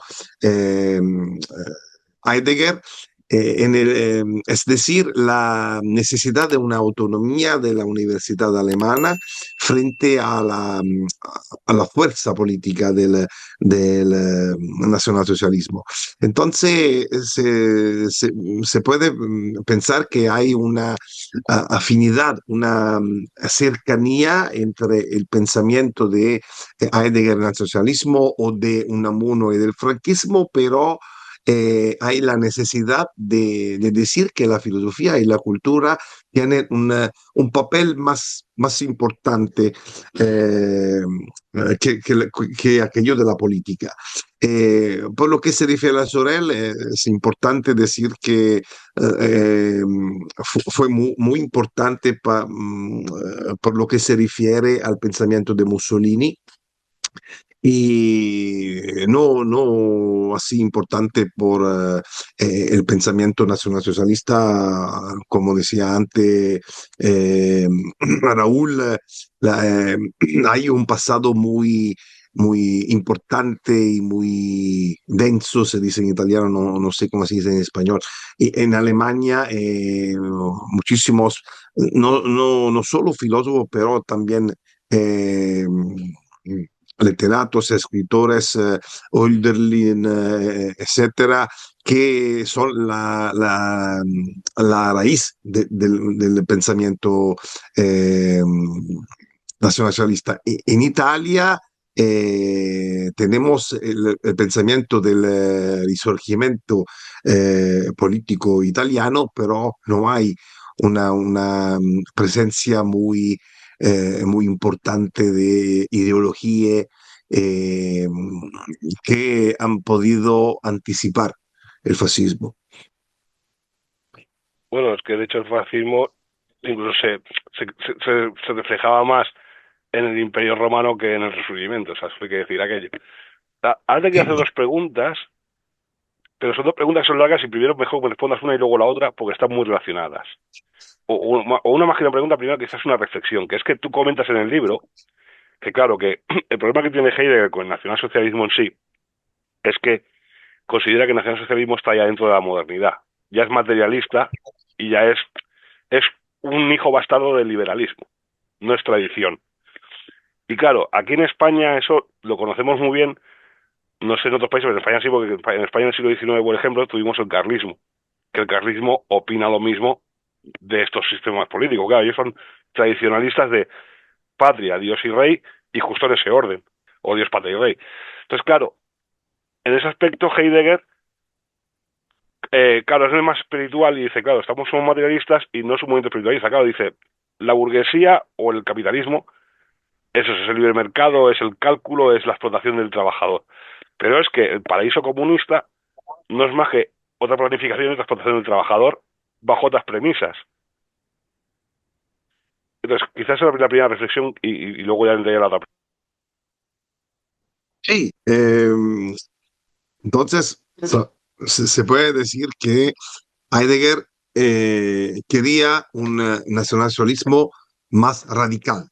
Heidegger, es decir, la necesidad de una autonomía de la universidad alemana frente a la fuerza política del nacionalsocialismo. Entonces, se puede pensar que hay una afinidad, una cercanía entre el pensamiento de Heidegger en el socialismo o de Unamuno y del franquismo, pero hay la necesidad de decir que la filosofía y la cultura tienen un papel más importante eh, que aquello de la política. Por lo que se refiere a Sorel, es importante decir que fue muy importante por lo que se refiere al pensamiento de Mussolini, y no así importante por el pensamiento nacionalsocialista, como decía antes Raúl. la, eh, Hay un pasado muy importante y muy denso, se dice en italiano, no sé cómo se dice en español. Y en Alemania, muchísimos, no solo filósofos, pero también eh, literatos, escritores, Hölderlin, etcétera, que son la raíz del pensamiento eh, nacionalista. En Italia tenemos el pensamiento del risorgimento político italiano, pero no hay una presencia muy importante de ideología eh, que han podido anticipar el fascismo. Bueno, es que de hecho el fascismo incluso se reflejaba más en el Imperio Romano que en el Resurgimiento, o sea, eso hay que decir aquello. Ahora te quiero hacer dos preguntas, pero son dos preguntas que son largas y primero mejor que respondas una y luego la otra porque están muy relacionadas. O una más que una pregunta, primero quizás una reflexión, que es que tú comentas en el libro que claro, que el problema que tiene Heidegger con el nacionalsocialismo en sí es que considera que el nacionalsocialismo está ya dentro de la modernidad, ya es materialista y es un hijo bastardo del liberalismo, no es tradición. Y claro, aquí en España eso lo conocemos muy bien, no sé en otros países, pero en España sí, porque en España en el siglo XIX, por ejemplo, tuvimos el carlismo, que el carlismo opina lo mismo de estos sistemas políticos. Claro, ellos son tradicionalistas de patria, Dios y rey, y justo en ese orden, o Dios, patria y rey. Entonces, claro, en ese aspecto Heidegger, claro, es el más espiritual y dice, claro, somos materialistas y no es un movimiento espiritualista. Claro, dice, la burguesía o el capitalismo, eso es el libre mercado, es el cálculo, es la explotación del trabajador. Pero es que el paraíso comunista no es más que otra planificación y otra explotación del trabajador bajo otras premisas. Entonces, quizás esa es la primera reflexión y luego ya entraría la otra. Sí, entonces se puede decir que Heidegger quería un nacionalsocialismo más radical.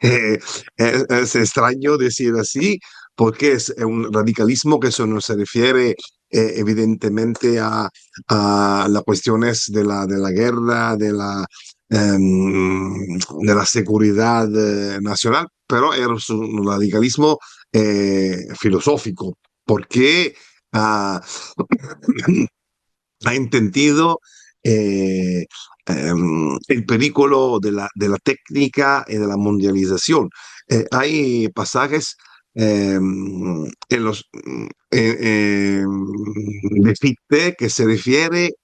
Es extraño decir así, porque es un radicalismo que eso no se refiere evidentemente a las cuestiones de la guerra, de la seguridad nacional, pero era un radicalismo filosófico, porque ha, ha entendido eh, el peligro de la técnica y de la mundialización. Hay pasajes de Fichte que se refiere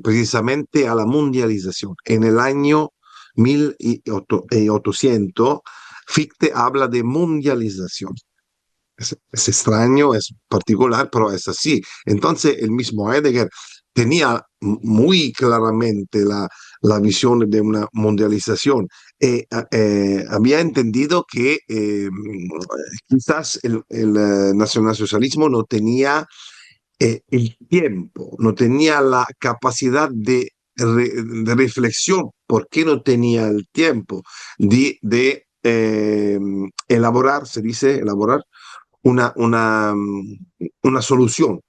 precisamente a la mundialización. En el año 1800, Fichte habla de mundialización. Es extraño, es particular, pero es así. Entonces, el mismo Heidegger tenía muy claramente la visión de una mundialización. Había entendido que quizás el nacionalsocialismo no tenía el tiempo, no tenía la capacidad de reflexión. ¿Por qué no tenía el tiempo de elaborar, se dice, elaborar una, una, una solución?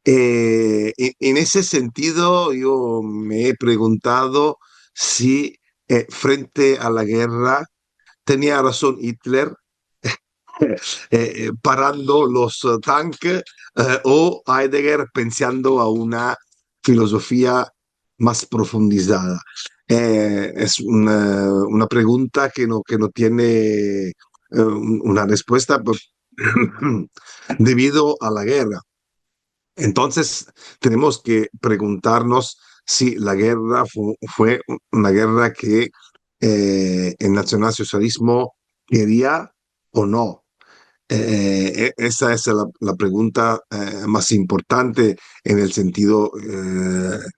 En ese sentido, yo me he preguntado si frente a la guerra tenía razón Hitler parando los tanques o Heidegger pensando a una filosofía más profundizada. Es una pregunta que no tiene una respuesta debido a la guerra. Entonces, tenemos que preguntarnos si la guerra fue una guerra que el nacionalsocialismo quería o no. Esa es la pregunta más importante en el sentido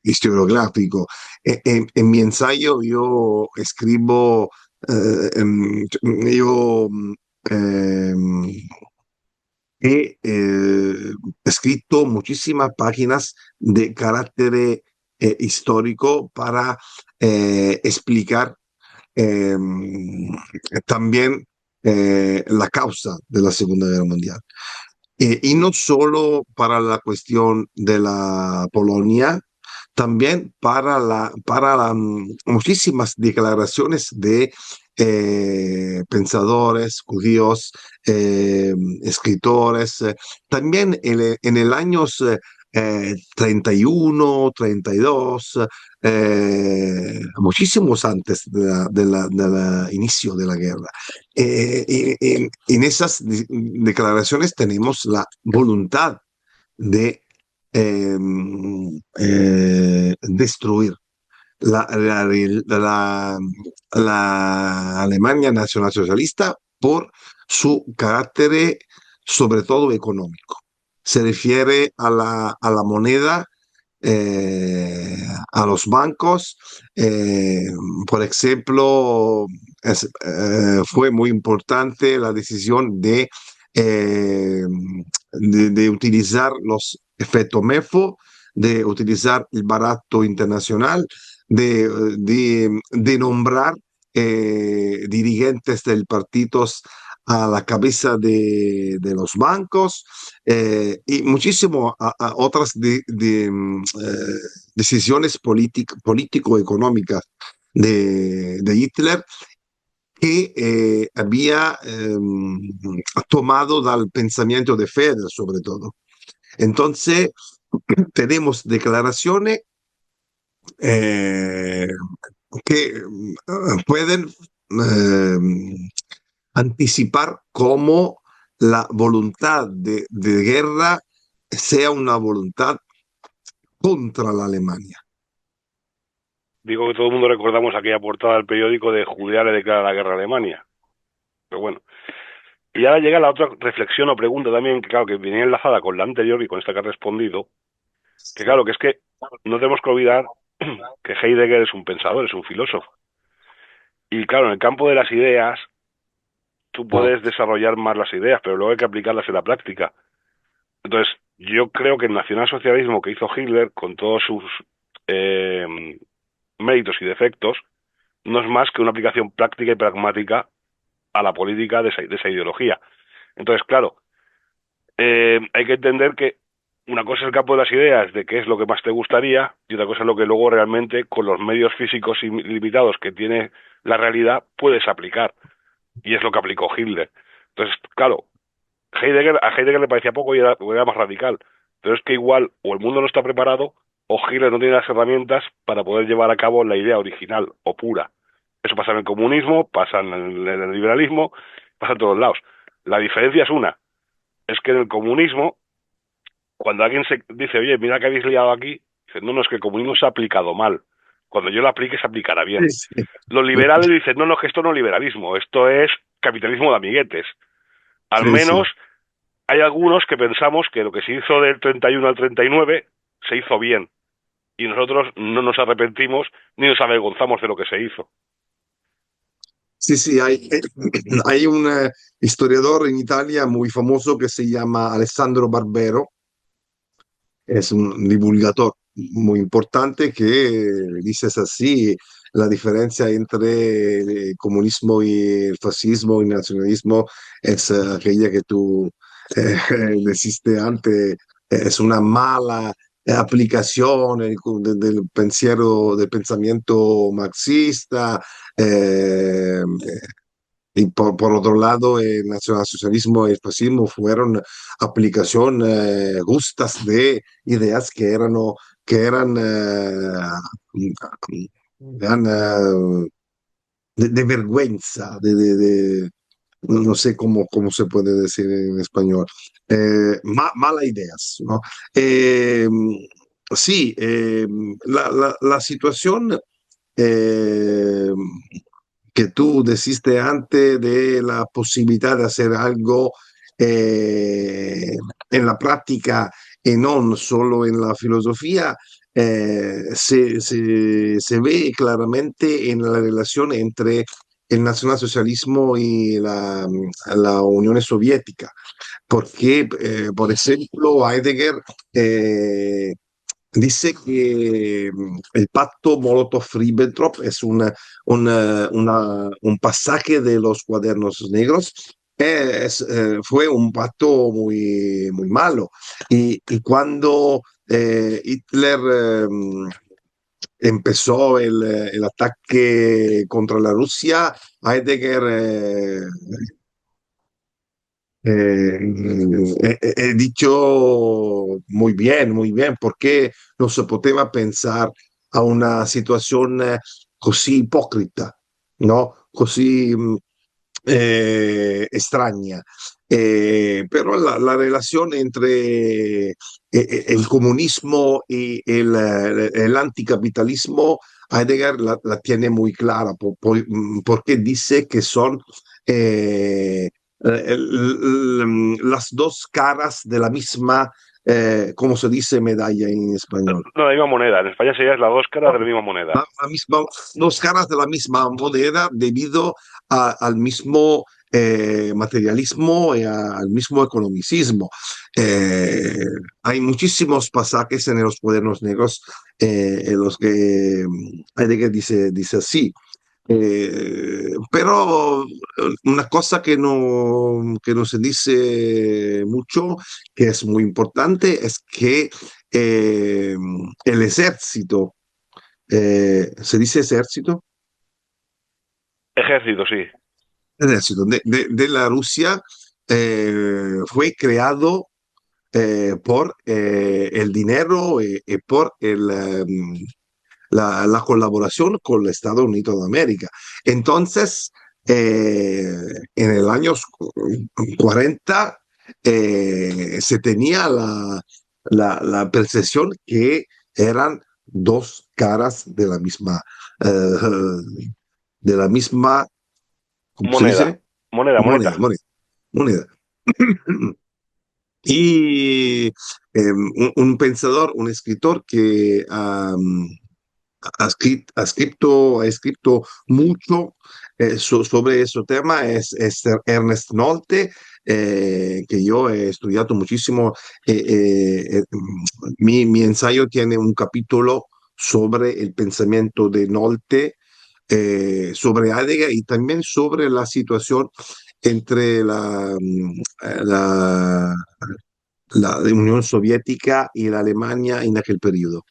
historiográfico. En mi ensayo yo escribo, yo he escrito muchísimas páginas de carácter histórico para explicar eh, también la causa de la Segunda Guerra Mundial. Y no solo para la cuestión de la Polonia, también muchísimas declaraciones de pensadores judíos, escritores. También en el años 31, 32, muchísimos antes de inicio de la guerra. En esas declaraciones tenemos la voluntad de destruir la, la Alemania nacionalsocialista por su carácter, sobre todo económico. Se refiere a la moneda, a los bancos. Por ejemplo, fue muy importante la decisión de utilizar los efectos MEFO, de utilizar el barato internacional, de nombrar dirigentes del partido a la cabeza los bancos y muchísimas otras decisiones político-económicas de Hitler que había tomado del pensamiento de Feder, sobre todo. Entonces, tenemos declaraciones eh, que pueden anticipar cómo la voluntad de guerra sea una voluntad contra la Alemania. Digo que todo el mundo recordamos aquella portada del periódico de Judea le declara la guerra a Alemania. Pero bueno. Y ahora llega la otra reflexión o pregunta también, que claro, que viene enlazada con la anterior y con esta que ha respondido, que claro, que es que no tenemos que olvidar que Heidegger es un pensador, es un filósofo. Y claro, en el campo de las ideas, tú puedes desarrollar más las ideas, pero luego hay que aplicarlas en la práctica. Entonces, yo creo que el nacionalsocialismo que hizo Hitler, con todos sus méritos y defectos, no es más que una aplicación práctica y pragmática a la política de esa ideología. Entonces, claro, hay que entender que una cosa es el campo de las ideas, de qué es lo que más te gustaría, y otra cosa es lo que luego realmente, con los medios físicos limitados que tiene la realidad, puedes aplicar. Y es lo que aplicó Hitler. Entonces, claro, a Heidegger le parecía poco y era más radical. Pero es que igual o el mundo no está preparado o Hitler no tiene las herramientas para poder llevar a cabo la idea original o pura. Eso pasa en el comunismo, pasa en el liberalismo, pasa en todos lados. La diferencia es una, es que en el comunismo, cuando alguien se dice, oye, mira que habéis liado aquí, dicen, no, no, es que el comunismo se ha aplicado mal. Cuando yo lo aplique se aplicará bien. Sí, Los liberales dicen, no, no, que esto no es liberalismo, esto es capitalismo de amiguetes. Al sí, sí. menos hay algunos que pensamos que lo que se hizo del 31 al 39 se hizo bien y nosotros no nos arrepentimos ni nos avergonzamos de lo que se hizo. Sí, sí, hay un historiador en Italia muy famoso que se llama Alessandro Barbero, es un divulgador muy importante que dice así, la diferencia entre el comunismo y el fascismo y el nacionalismo es aquella que tú deciste antes, es una mala aplicación del pensiero, del pensamiento marxista. eh, y por otro lado, el nacionalsocialismo y el fascismo fueron aplicación justas de ideas que eran de vergüenza, no sé cómo se puede decir en español, malas ideas, ¿no? Eh, sí, la situación eh, que tú deciste antes de la posibilidad de hacer algo en la práctica y no solo en la filosofía, se ve claramente en la relación entre el nacionalsocialismo y la Unión Soviética, porque, por ejemplo, Heidegger dice que el pacto Molotov-Ribbentrop es un pasaje de los Cuadernos Negros. Fue un pacto muy, muy malo. Y cuando Hitler empezó el ataque contra la Rusia, Heidegger he dicho muy bien, porque non si poteva pensare a una situazione così ipocrita, no? Così extraña. Pero la relación entre el comunismo y el anticapitalismo, Heidegger la tiene muy clara, porque dice que son las dos caras de la misma, ¿cómo se dice medalla en español? No, la misma moneda. En España sería las dos caras de la misma moneda. La misma, dos caras de la misma moneda debido al mismo materialismo y al mismo economicismo. Eh, Hay muchísimos pasajes en los Cuadernos Negros en los que Heidegger dice así. Pero una cosa que no se dice mucho, que es muy importante, es que el ejército, ¿se dice ejército? Ejército, sí. Ejército de la Rusia fue creado por el dinero y por la colaboración con el Estados Unidos de América. Entonces, en el año 40 se tenía la percepción que eran dos caras de la misma, ¿cómo se Moneda. dice? Moneda. Moneda. Y un pensador, un escritor que ha escrito mucho sobre ese tema es Ernest Nolte, que yo he estudiado muchísimo. Mi ensayo tiene un capítulo sobre el pensamiento de Nolte, sobre Heidegger y también sobre la situación entre la la Unión Soviética y la Alemania en aquel periodo.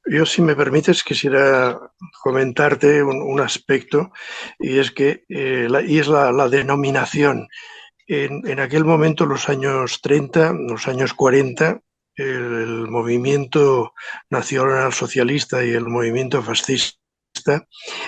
Yo, si me permites, quisiera comentarte un aspecto, y es que la denominación. En aquel momento, los años 30, los años 40, el movimiento nacional socialista y el movimiento fascista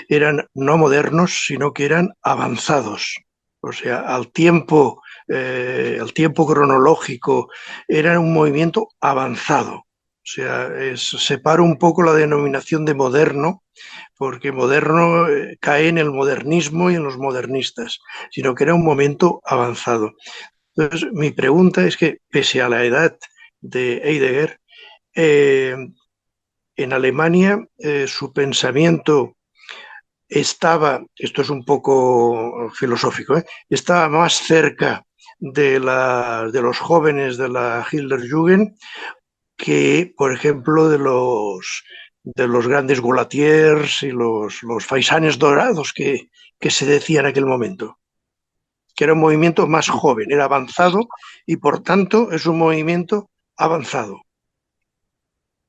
eran no modernos, sino que eran avanzados. O sea, al tiempo cronológico, era un movimiento avanzado. O sea, separa un poco la denominación de moderno, porque moderno cae en el modernismo y en los modernistas, sino que era un momento avanzado. Entonces, mi pregunta es que, pese a la edad de Heidegger, eh, en Alemania su pensamiento estaba, esto es un poco filosófico, estaba más cerca de los jóvenes de la Hitlerjugend que, por ejemplo, de los grandes Gulatiers y los faisanes dorados que se decía en aquel momento, que era un movimiento más joven, era avanzado y por tanto es un movimiento avanzado.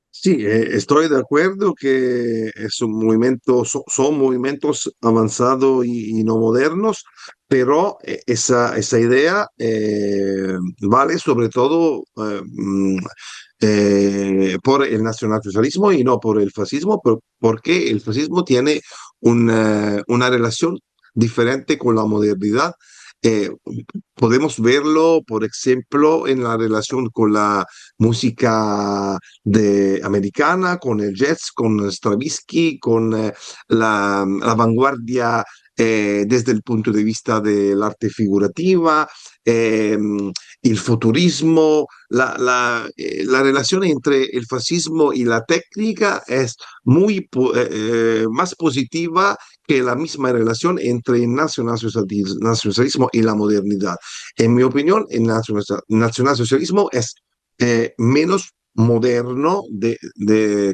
Sí, estoy de acuerdo que es un movimiento, son movimientos avanzados y no modernos, pero esa idea vale sobre todo por el nacionalsocialismo y no por el fascismo, porque el fascismo tiene una relación diferente con la modernidad. Eh, Podemos verlo, por ejemplo, en la relación con la música americana, con el jazz, con Stravinsky, con la vanguardia desde el punto de vista del arte figurativa, eh, el futurismo, la relación entre el fascismo y la técnica es más positiva que la misma relación entre el nacionalsocialismo y la modernidad. En mi opinión, el nacionalsocialismo es menos moderno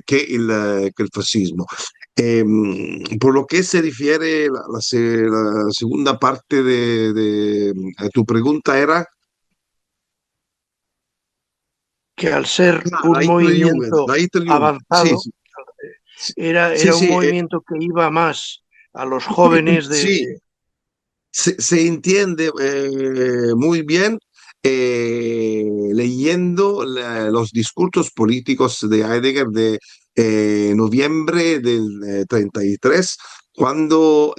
que el fascismo. Eh, por lo que se refiere la segunda parte de tu pregunta era Que al ser la un Hitlerjugend, movimiento la Hitlerjugend. Sí, avanzado, sí, sí, sí, era un sí, movimiento que iba más a los jóvenes sí, de... se entiende muy bien leyendo los discursos políticos de Heidegger de noviembre del 33, cuando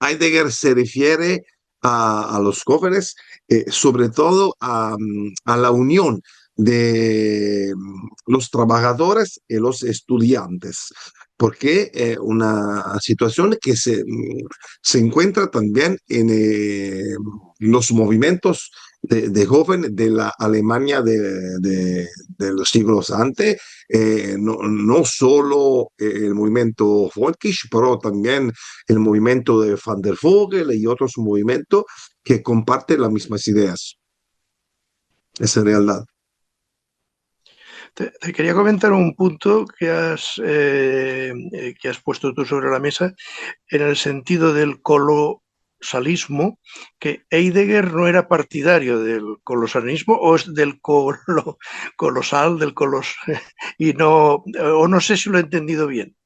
Heidegger se refiere a los jóvenes, sobre todo a la unión de los trabajadores y los estudiantes, porque es una situación que se encuentra también en los movimientos de jóvenes de la Alemania de los siglos antes, no solo el movimiento Volkisch, pero también el movimiento de Van der Vogel y otros movimientos que comparten las mismas ideas. Esa es realidad. Te quería comentar un punto que has puesto tú sobre la mesa, en el sentido del colosalismo, que Heidegger no era partidario del colosalismo o es del colosal, del colos, y no, o no sé si lo he entendido bien.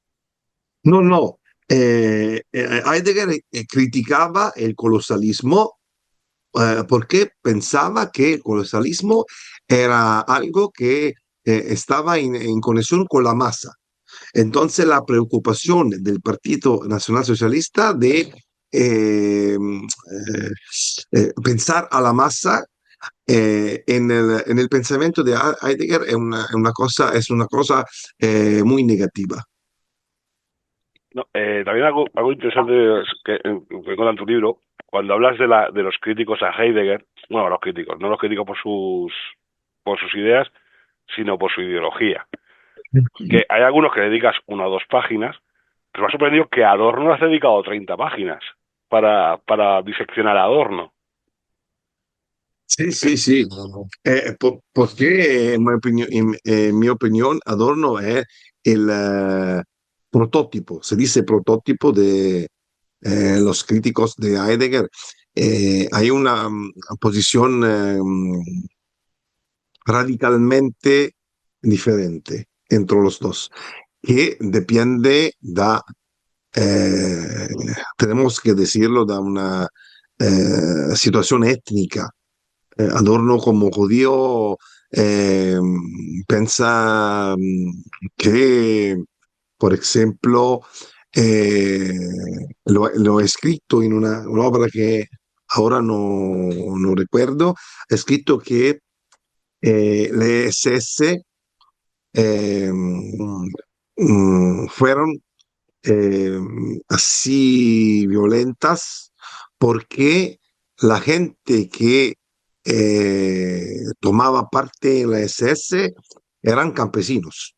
No, no. Heidegger criticaba el colosalismo porque pensaba que el colosalismo era algo que estaba en conexión con la masa. Entonces, la preocupación del Partido Nacional Socialista de pensar a la masa en el pensamiento de Heidegger es una cosa muy negativa. No, también algo interesante que encuentro en tu libro, cuando hablas de los críticos a Heidegger, bueno, los críticos, no los críticos por sus ideas, sino por su ideología. Que hay algunos que dedicas una o dos páginas, pero me ha sorprendido que Adorno has dedicado 30 páginas para diseccionar a Adorno. Sí, sí, sí. Porque en mi opinión, Adorno es el prototipo, se dice prototipo de los críticos de Heidegger. hay una posición radicalmente diferente entre los dos, que depende da, tenemos que decirlo, da una situación étnica. Adorno como judío piensa que, por ejemplo, eh, lo he escrito en una obra que ahora no recuerdo, he escrito que le SS fueron eh, así violentas porque la gente que tomaba parte en la SS eran campesinos.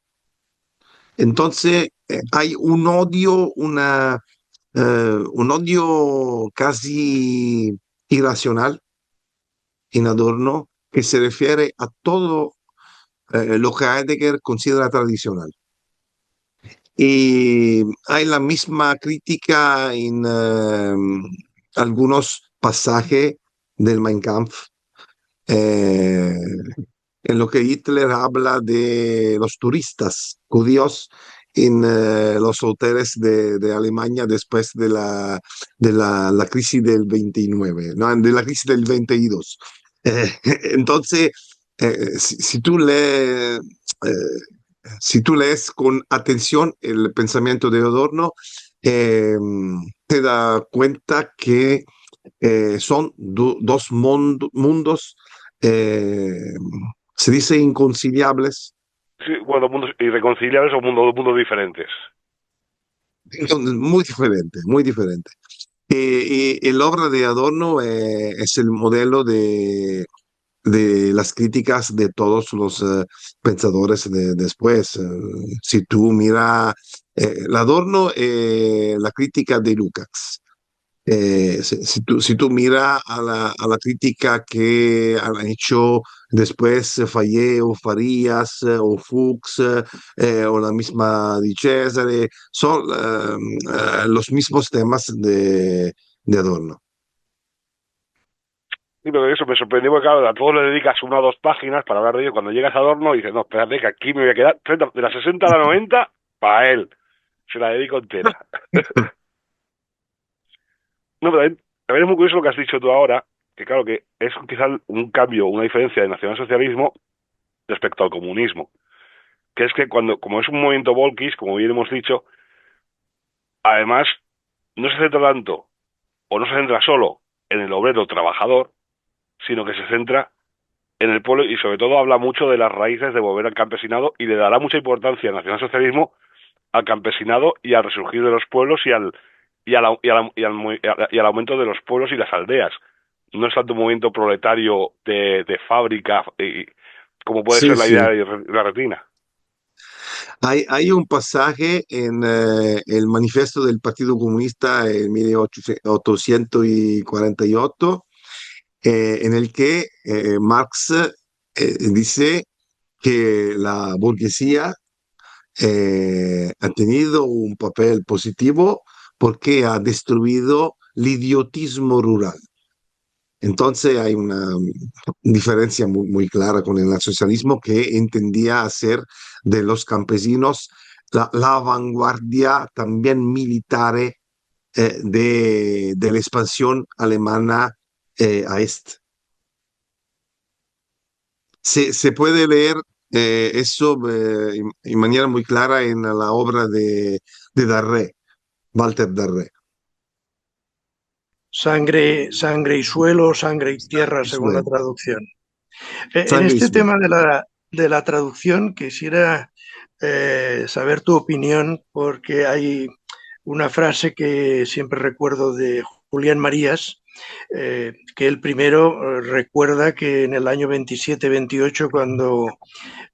Entonces hay un odio, un odio casi irracional en Adorno que se refiere a todo lo que Heidegger considera tradicional. Y hay la misma crítica en algunos pasajes del Mein Kampf, eh, en lo que Hitler habla de los turistas judíos en los hoteles de Alemania después la crisis del 29, ¿no? De la crisis del 22. Eh, entonces, si tú lees... si tú lees con atención el pensamiento de Adorno, eh, te das cuenta que son dos mundos, eh, se dice inconciliables, Sí, bueno, mundos irreconciliables o mundos diferentes. muy diferentes, muy diferentes. Y el obra de Adorno es el modelo de las críticas de todos los pensadores después. Si tú miras el Adorno, la crítica de Lukács. Si tú miras a la crítica que han hecho después Fayet o Farías o Fuchs o la misma Di Cesare, son los mismos temas de Adorno. Sí, pero eso me sorprendió porque, claro, a todos le dedicas 1 o 2 páginas para hablar de ello. Cuando llegas a Adorno, dices, no, espérate, que aquí me voy a quedar 30, de las 60 a la 90, para él. Se la dedico entera. No, pero también es muy curioso lo que has dicho tú ahora, que claro que es quizá un cambio, una diferencia del nacionalsocialismo respecto al comunismo, que es que como es un movimiento volquis, como bien hemos dicho, además no se centra tanto, o no se centra solo en el obrero trabajador, sino que se centra en el pueblo y sobre todo habla mucho de las raíces de volver al campesinado y le dará mucha importancia al nacionalsocialismo al campesinado y al resurgir de los pueblos y al aumento de los pueblos y las aldeas. No es tanto un movimiento proletario de fábrica como puede Sí, ser la idea sí. de la retina. Hay un pasaje en el manifiesto del Partido Comunista en 1848 en el que Marx dice que la burguesía ha tenido un papel positivo porque ha destruido el idiotismo rural. Entonces hay una diferencia muy clara con el socialismo que entendía hacer de los campesinos la vanguardia también militar de la expansión alemana a este. Se puede leer eso en manera muy clara en la obra de Darré, Walter Darré. Sangre y suelo, sangre y tierra, según la Suelo, traducción. En sangre y este suelo. tema de la traducción quisiera saber tu opinión porque hay una frase que siempre recuerdo de Julián Marías, que él primero recuerda que en el año 27-28, cuando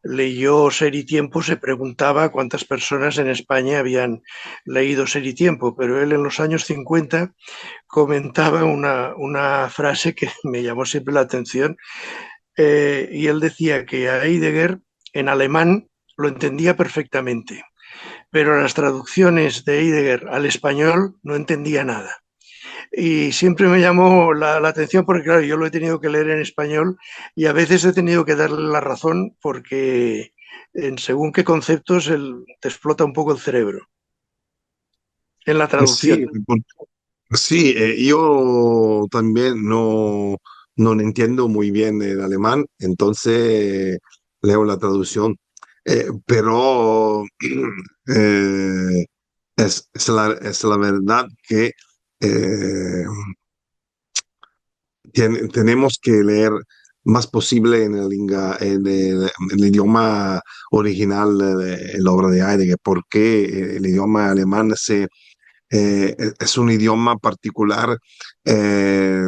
leyó Ser y Tiempo, se preguntaba cuántas personas en España habían leído Ser y Tiempo, pero él en los años 50 comentaba una frase que me llamó siempre la atención, y él decía que a Heidegger en alemán lo entendía perfectamente, pero las traducciones de Heidegger al español no entendía nada. y siempre me llamó la atención porque, claro, yo lo he tenido que leer en español y a veces he tenido que darle la razón porque en según qué conceptos te explota un poco el cerebro en la traducción. Sí, sí, yo también no entiendo muy bien el alemán, entonces leo la traducción. Pero eh, es la verdad que eh, tenemos que leer más posible en el idioma original de la obra de Heidegger, porque el idioma alemán es un idioma particular, eh,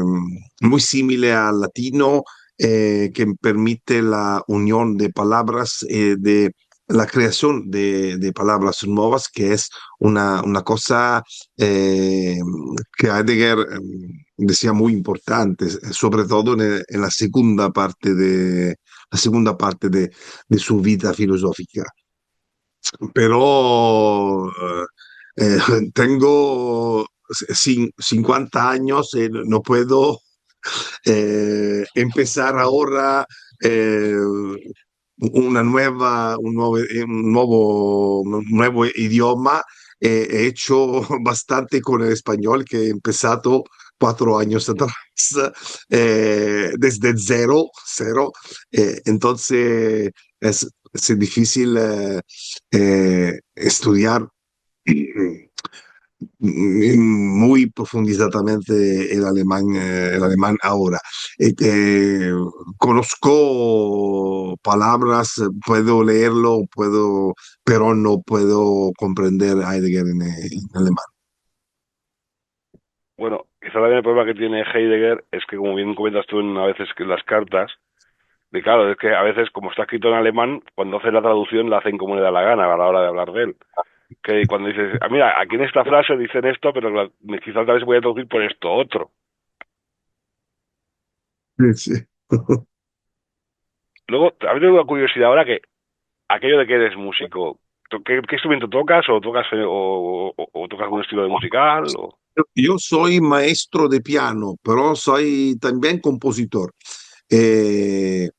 muy similar al latino, que permite la unión de palabras, de la creación de palabras nuevas, que es una cosa que Heidegger decía muy importante, sobre todo en la segunda parte de su vida filosófica. Pero tengo 50 años, no puedo empezar ahora eh, un nuevo idioma. He hecho bastante con el español, que he empezado 4 años atrás, desde cero. Entonces es difícil estudiar muy profundizadamente el alemán ahora. Conozco palabras, puedo leerlo, pero no puedo comprender Heidegger en alemán. Bueno, quizá también el problema que tiene Heidegger es que, como bien comentas tú a veces que en las cartas, de claro, es que a veces, como está escrito en alemán, cuando hace la traducción la hacen como le da la gana a la hora de hablar de él. Que cuando dices, mira, aquí en esta frase dicen esto, pero quizás tal vez voy a traducir por esto otro. Sí, sí. Luego, a mí tengo una curiosidad ahora que aquello de que eres músico, ¿qué instrumento tocas? ¿O tocas o tocas algún estilo de musical? O... Yo soy maestro de piano, pero soy también compositor. Eh,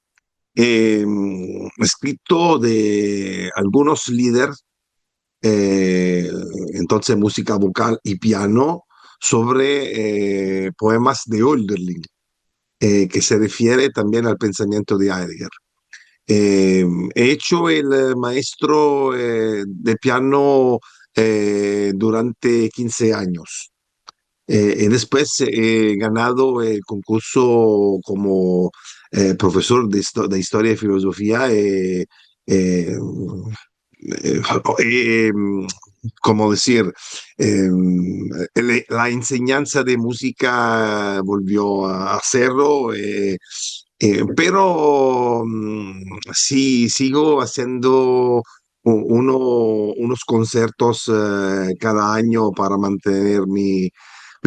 Escrito de algunos líderes, eh, entonces música vocal y piano, sobre poemas de Hölderlin, que se refiere también al pensamiento de Heidegger. He hecho el maestro de piano durante 15 años. Y después he ganado el concurso como profesor de historia y filosofía. Eh, eh, eh, como decir, eh, la enseñanza de música volvió a hacerlo, pero sí sigo haciendo unos conciertos cada año para mantener mi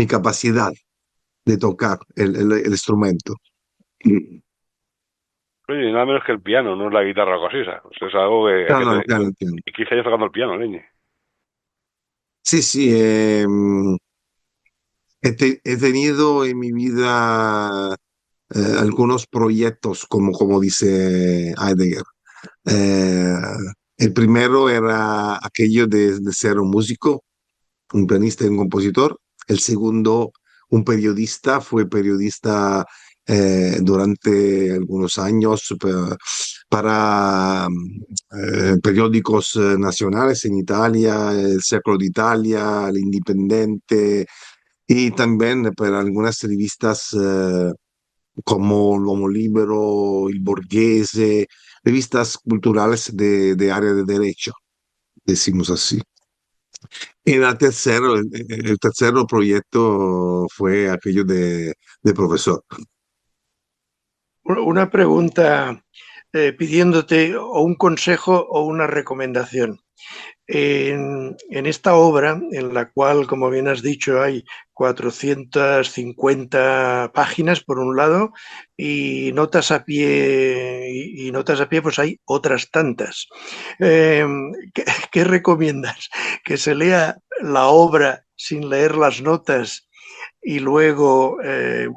capacidad de tocar el instrumento. Oye, nada menos que el piano, no es la guitarra o cosas. O sea, es algo que hay que Piano, tener. piano, piano. Y 15 años tocando el piano, leñe. Sí, sí, he tenido en mi vida algunos proyectos, como dice Heidegger. Eh, el primero era aquello de ser un músico, un pianista y un compositor. El segundo, un periodista, fue periodista durante algunos años para periódicos nacionales en Italia, el Secolo d'Italia, el Indipendente, y también para algunas revistas como l'Uomo Libero, il Borghese, revistas culturales de área de derecho, decimos así. Y el tercer proyecto fue aquello de profesor. Una pregunta pidiéndote o un consejo o una recomendación. En esta obra, en la cual, como bien has dicho, hay 450 páginas por un lado y notas a pie, y notas a pie, pues hay otras tantas. ¿Qué recomiendas? ¿Que se lea la obra sin leer las notas y luego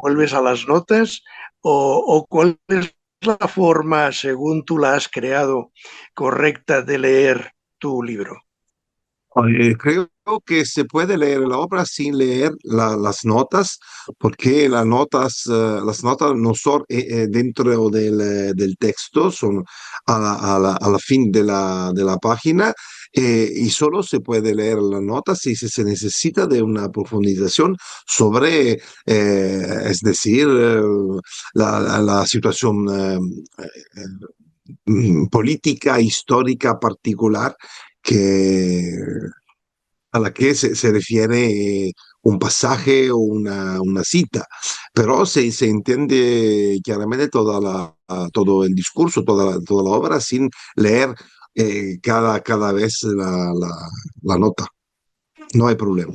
vuelves a las notas, o cuál es la forma, según tú la has creado, correcta de leer tu libro? Creo que se puede leer la obra sin leer las notas, porque las notas no son dentro del texto, son a la fin de la página, y solo se puede leer las notas si se necesita de una profundización sobre, es decir, la situación política, histórica particular que, a la que se refiere un pasaje o una cita, pero se entiende claramente todo el discurso, toda la obra sin leer cada vez la nota. No hay problema.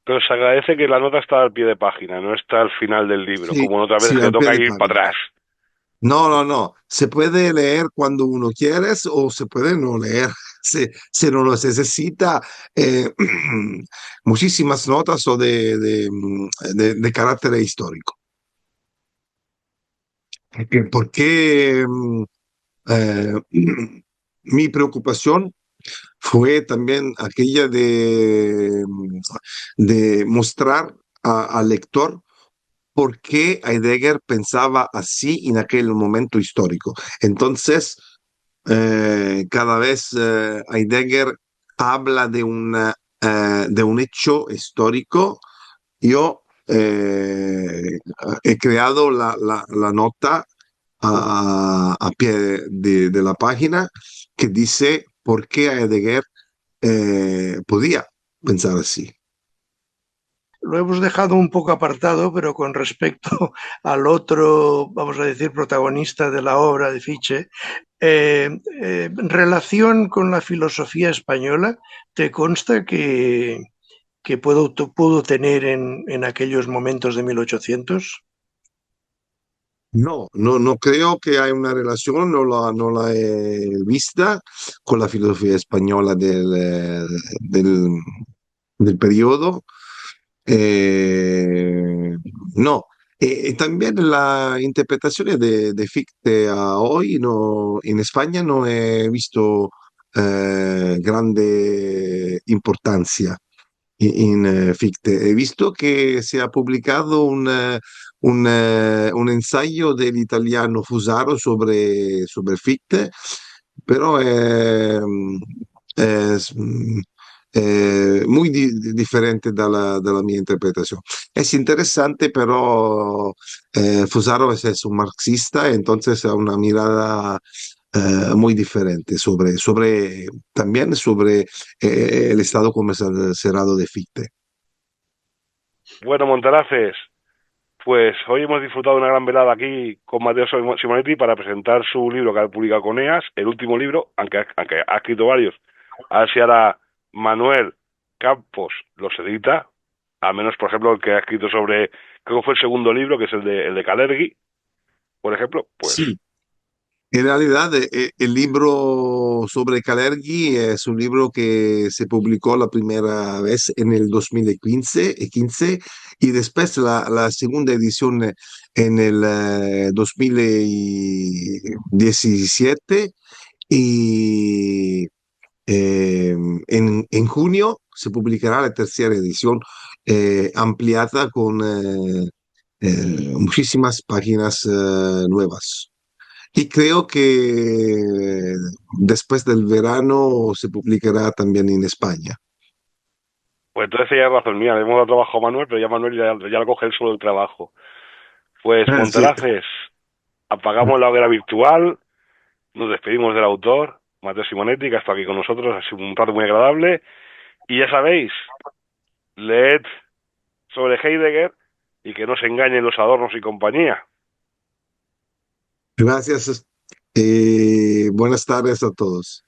Pero se agradece que la nota está al pie de página, no está al final del libro, Sí, como otra vez sí, que al pie toca de ir para página. atrás. No, no, no. Se puede leer cuando uno quiere o se puede no leer. Se no lo necesita muchísimas notas o de carácter histórico. Porque eh, mi preocupación fue también aquella de mostrar al lector por qué Heidegger pensaba así en aquel momento histórico. Entonces, cada vez Heidegger habla de un hecho histórico. Yo he creado la nota a pie de la página que dice por qué Heidegger podía pensar así. Lo hemos dejado un poco apartado, pero con respecto al otro, vamos a decir, protagonista de la obra de Fichte, relación con la filosofía española, ¿te consta que pudo tener en aquellos momentos de 1800? No, no, no creo que hay una relación, no la he vista con la filosofía española del periodo. Eh, no. También la interpretación de Fichte a hoy no, en España no he visto grande importancia Fichte. He visto que se ha publicado un ensayo del italiano Fusaro sobre Fichte, pero es muy diferente dalla mia interpretazione. Es interesante, pero Fusaro es un marxista, entonces ha una mirada muy diferente también sobre el estado cerrado de Fichte. Bueno, Montaraces, pues hoy hemos disfrutado de una gran velada aquí con Mateo Simonetti para presentar su libro que ha publicado con EAS, el último libro, aunque ha escrito varios. A ver si ahora Manuel Campos los edita, al menos, por ejemplo, el que ha escrito sobre, creo que fue el segundo libro, que es el de Kalergi, por ejemplo, pues Sí, en realidad, el libro sobre Kalergi es un libro que se publicó la primera vez en el 2015 y después la segunda edición en el 2017 y en junio se publicará la tercera edición ampliada con muchísimas páginas nuevas. Y creo que después del verano se publicará también en España. pues entonces ya es razón mía, le hemos dado trabajo a Manuel, pero ya Manuel ya lo coge él solo el trabajo. Pues Sí. Montaraces, apagamos la hoguera virtual, nos despedimos del autor, Mateo Simonetti, que ha estado aquí con nosotros, ha sido un rato muy agradable, y ya sabéis, leed sobre Heidegger y que no se engañen los adornos y compañía. Gracias. Buenas tardes a todos.